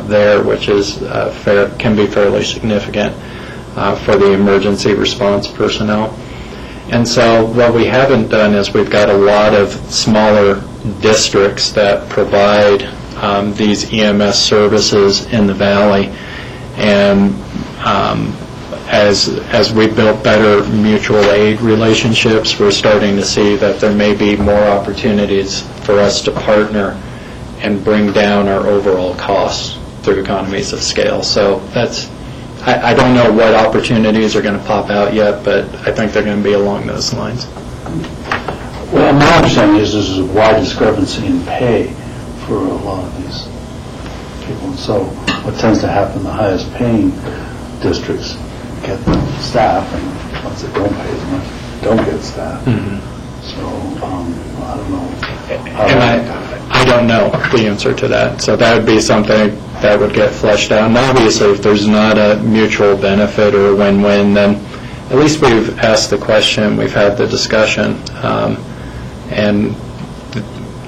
there, which is can be fairly significant for the emergency response personnel. And so what we haven't done is we've got a lot of smaller districts that provide these EMS services in the valley, and as we built better mutual aid relationships, we're starting to see that there may be more opportunities for us to partner and bring down our overall costs through economies of scale. So that's, I don't know what opportunities are going to pop out yet, but I think they're going to be along those lines. Well, my understanding is there's a wide discrepancy in pay for a lot of these people. And so what tends to happen, the highest paying districts get the staff, and ones that don't pay as much don't get staff. So I don't know. And I don't know the answer to that. So that would be something that would get fleshed out. And obviously, if there's not a mutual benefit or a win-win, then at least we've asked the question, we've had the discussion, and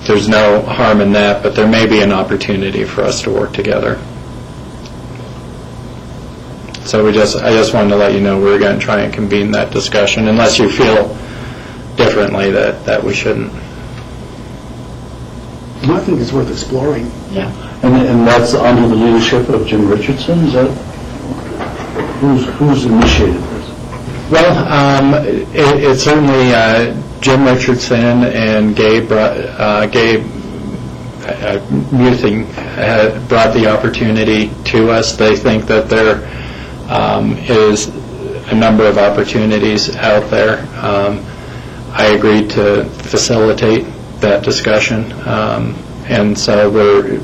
there's no harm in that, but there may be an opportunity for us to work together. So I just wanted to let you know we're going to try and convene that discussion, unless you feel differently that we shouldn't. I think it's worth exploring. Yeah. And that's under the leadership of Jim Richardson? Is that who's initiated this? Well, it's certainly Jim Richardson and Gabe Muthing brought the opportunity to us. They think that there is a number of opportunities out there. I agreed to facilitate that discussion. And so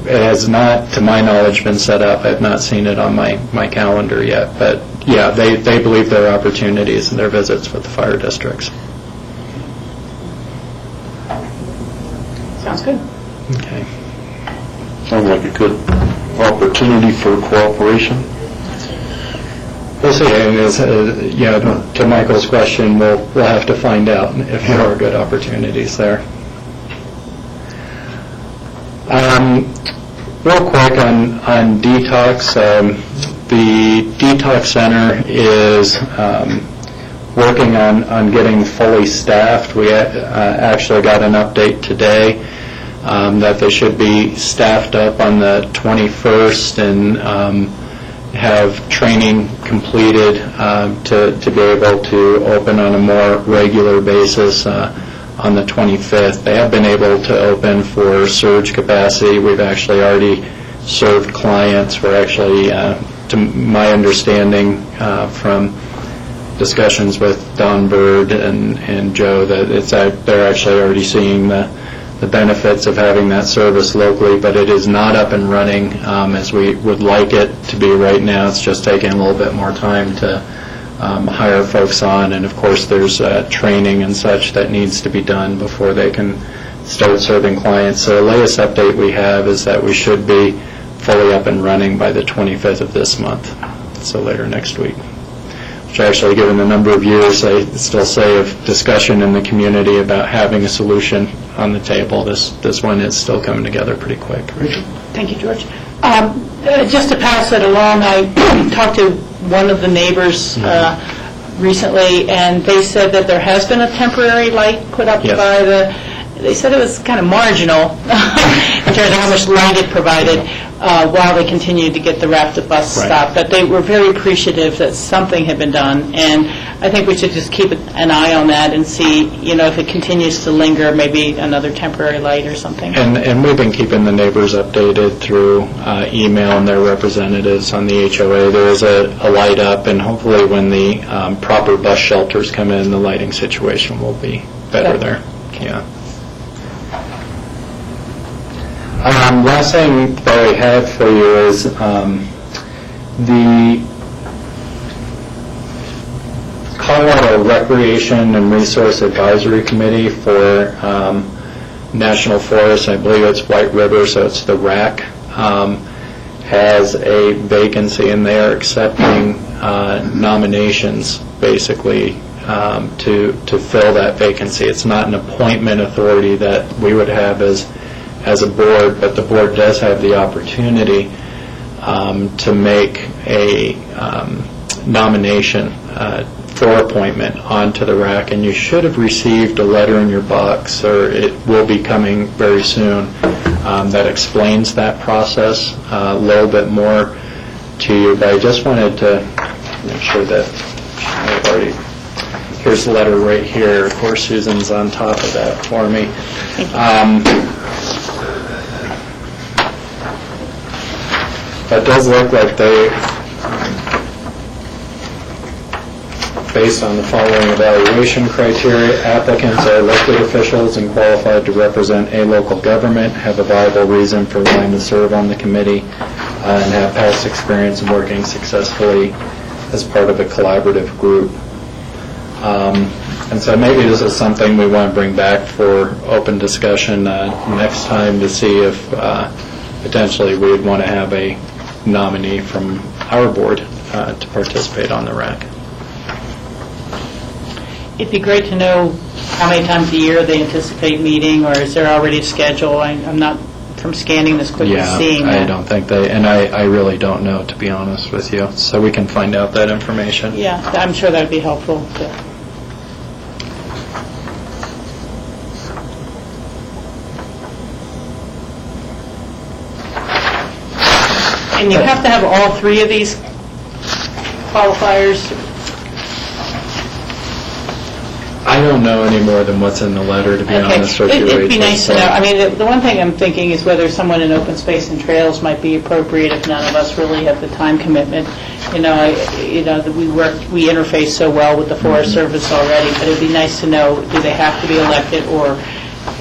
it has not, to my knowledge, been set up. I have not seen it on my calendar yet. But yeah, they believe there are opportunities in their visits with the fire districts. Sounds good. Okay. Sounds like a good opportunity for cooperation. We'll see. And to Michael's question, we'll have to find out if there are good opportunities there. Real quick on detox, the detox center is working on getting fully staffed. We actually got an update today that they should be staffed up on the 21st and have training completed to be able to open on a more regular basis on the 25th. They have been able to open for surge capacity. We've actually already served clients. We're actually, to my understanding from discussions with Don Bird and Joe, that they're actually already seeing the benefits of having that service locally, but it is not up and running as we would like it to be right now. It's just taking a little bit more time to hire folks on, and of course there's training and such that needs to be done before they can start serving clients. So the latest update we have is that we should be fully up and running by the 25th of this month, so later next week. Which actually, given the number of years I still say of discussion in the community about having a solution on the table, this one is still coming together pretty quick. Thank you, George. Just to pass it along, I talked to one of the neighbors recently, and they said that there has been a temporary light put up by they said it was kind of marginal in terms of how much light it provided while they continued to get the rapid bus stop. But they were very appreciative that something had been done, and I think we should just keep an eye on that and see, if it continues to linger, maybe another temporary light or something. And we've been keeping the neighbors updated through email and their representatives on the HOA. There is a light up, and hopefully when the proper bus shelters come in, the lighting situation will be better there. Yeah. Last thing that I have for you is the Colorado Recreation and Resource Advisory Committee for National Forest. I believe it's White River, so it's the RAC. has a vacancy, and they are accepting nominations, basically, to fill that vacancy. It's not an appointment authority that we would have as a board, but the board does have the opportunity to make a nomination for appointment onto the RAC, and you should have received a letter in your box, or it will be coming very soon, that explains that process a little bit more to you. But I just wanted to make sure that I've already, here's the letter right here. Of course, Susan's on top of that for me. It does look like they, based on the following evaluation criteria, applicants are elected officials and qualified to represent a local government, have a viable reason for wanting to serve on the committee, and have past experience in working successfully as part of a collaborative group. And so maybe this is something we want to bring back for open discussion next time to see if potentially we would want to have a nominee from our board to participate on the RAC. It'd be great to know how many times a year they anticipate meeting, or is there already a schedule? I'm not, from scanning this quickly, seeing that. I don't think they, and I really don't know, to be honest with you. So we can find out that information. Yeah, I'm sure that would be helpful. And you have to have all three of these qualifiers? I don't know any more than what's in the letter, to be honest with you. It'd be nice to know. I mean, the one thing I'm thinking is whether someone in open space and trails might be appropriate if none of us really have the time commitment. We interface so well with the Forest Service already, but it'd be nice to know, do they have to be elected, or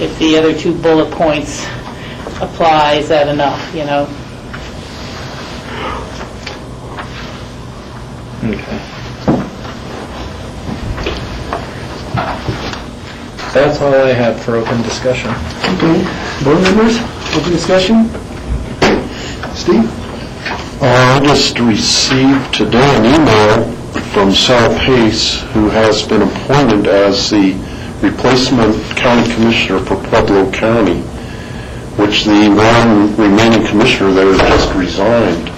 if the other two bullet points apply, is that enough, Okay. That's all I have for open discussion. Okay. Board members, open discussion? Steve? I just received today an email from Sarah Pace, who has been appointed as the replacement county commissioner for Pueblo County, which the one remaining commissioner there just resigned.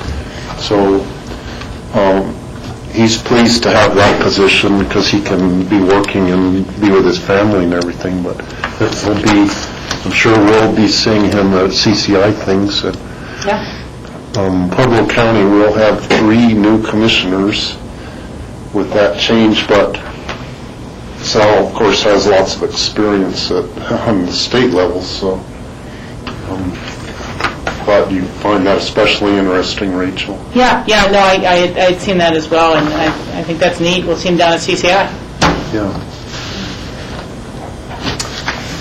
So he's pleased to have that position because he can be working and be with his family and everything. But it'll be, I'm sure we'll be seeing him at CCI things. Yeah. Pueblo County will have 3 new commissioners with that change, but Sal, of course, has lots of experience on the state level, so thought you'd find that especially interesting, Rachel. Yeah, no, I'd seen that as well, and I think that's neat. We'll see him down at CCI. Yeah.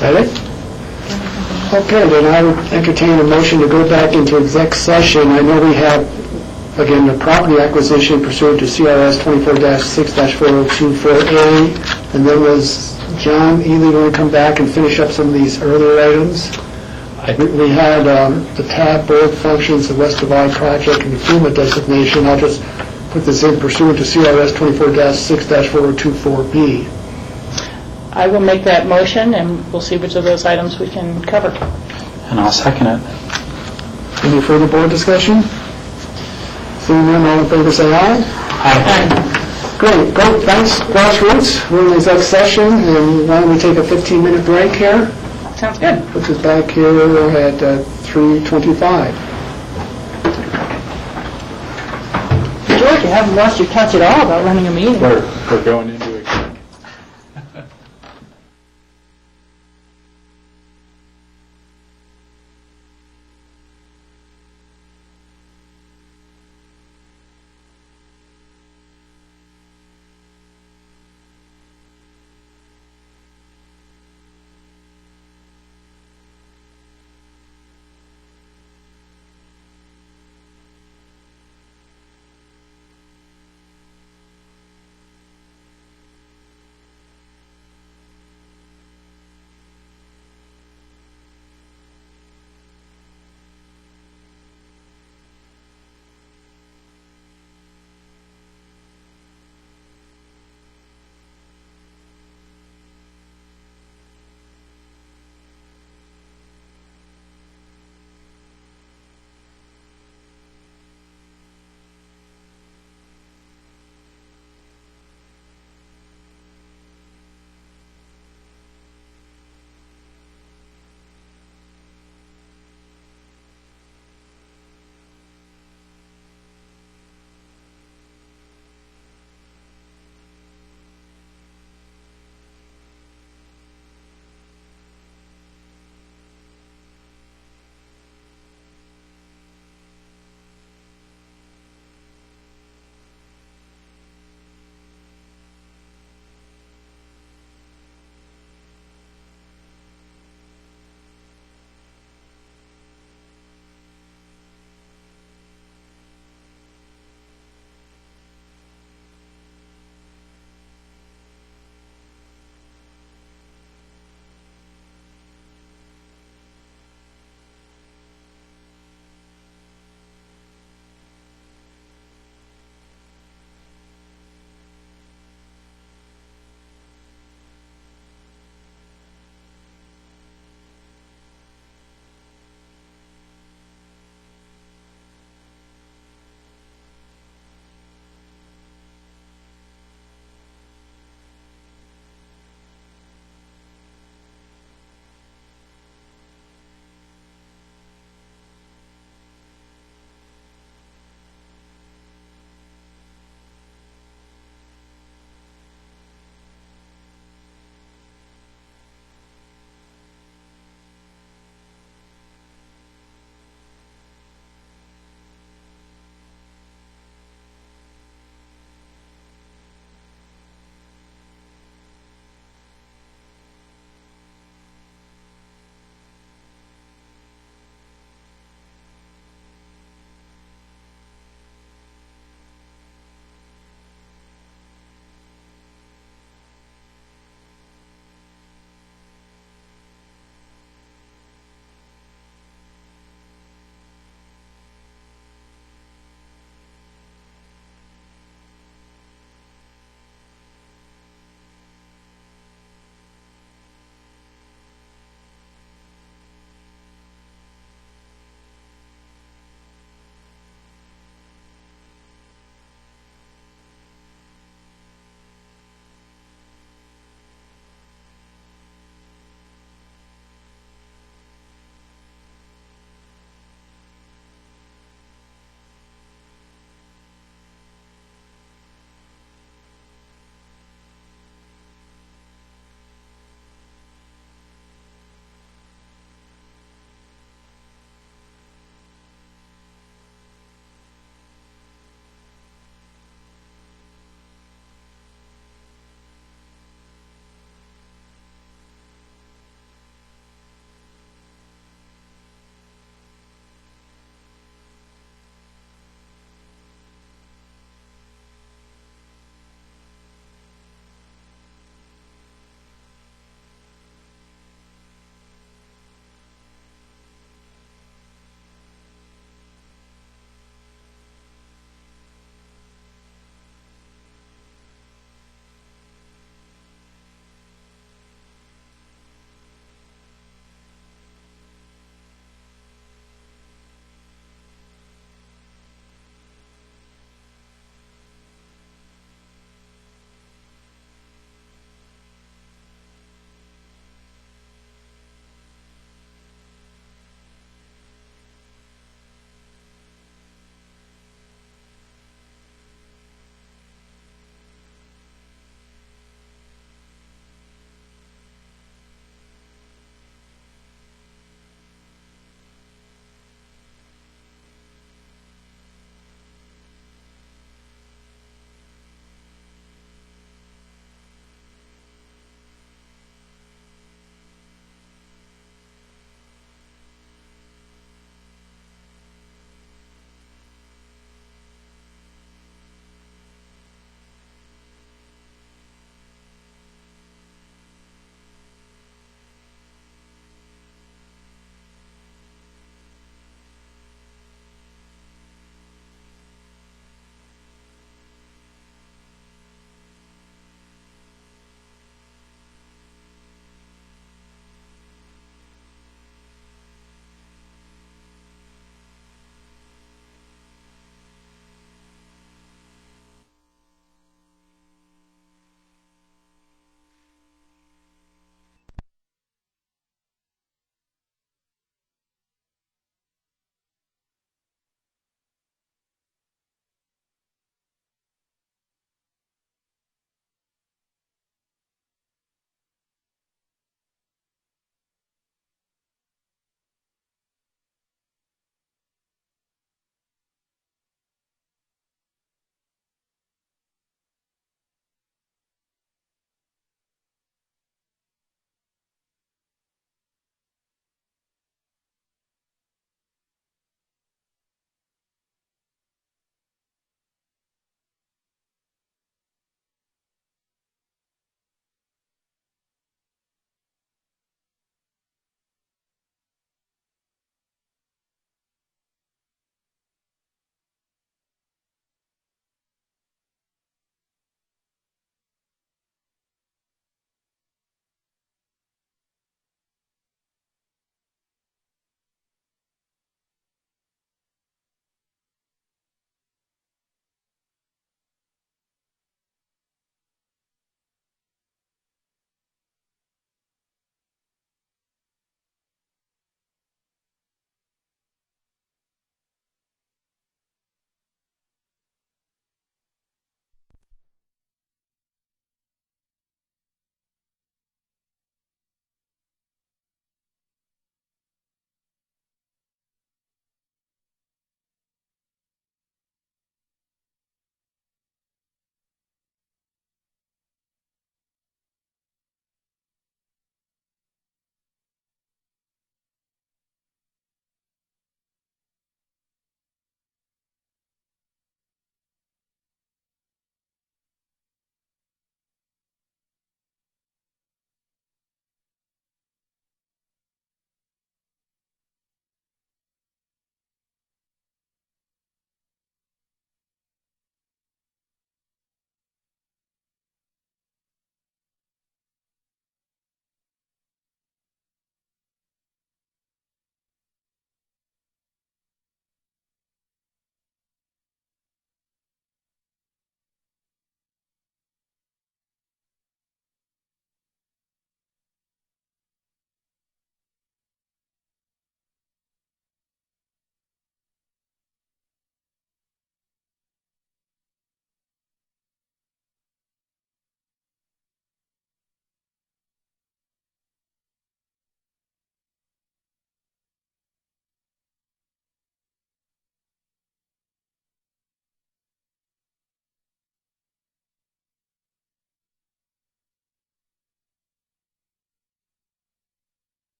Ready? Okay, then I would entertain a motion to go back into exec session. I know we have, again, the property acquisition pursuant to CRS 24-6-4024A, and then was John Ely going to come back and finish up some of these earlier items? We had the TAB board functions, the West Divide project, and the FEMA designation. I'll just put this in pursuant to CRS 24-6-4024B. I will make that motion, and we'll see which of those items we can cover. And I'll second it. Any further board discussion? Seeing none, all in favor say aye. Aye. Great, thanks, Grassroots. We're in exec session, and why don't we take a 15-minute break here? Sounds good. Puts us back here at 3:25. George, you haven't lost your touch at all about running a meeting. We're going in.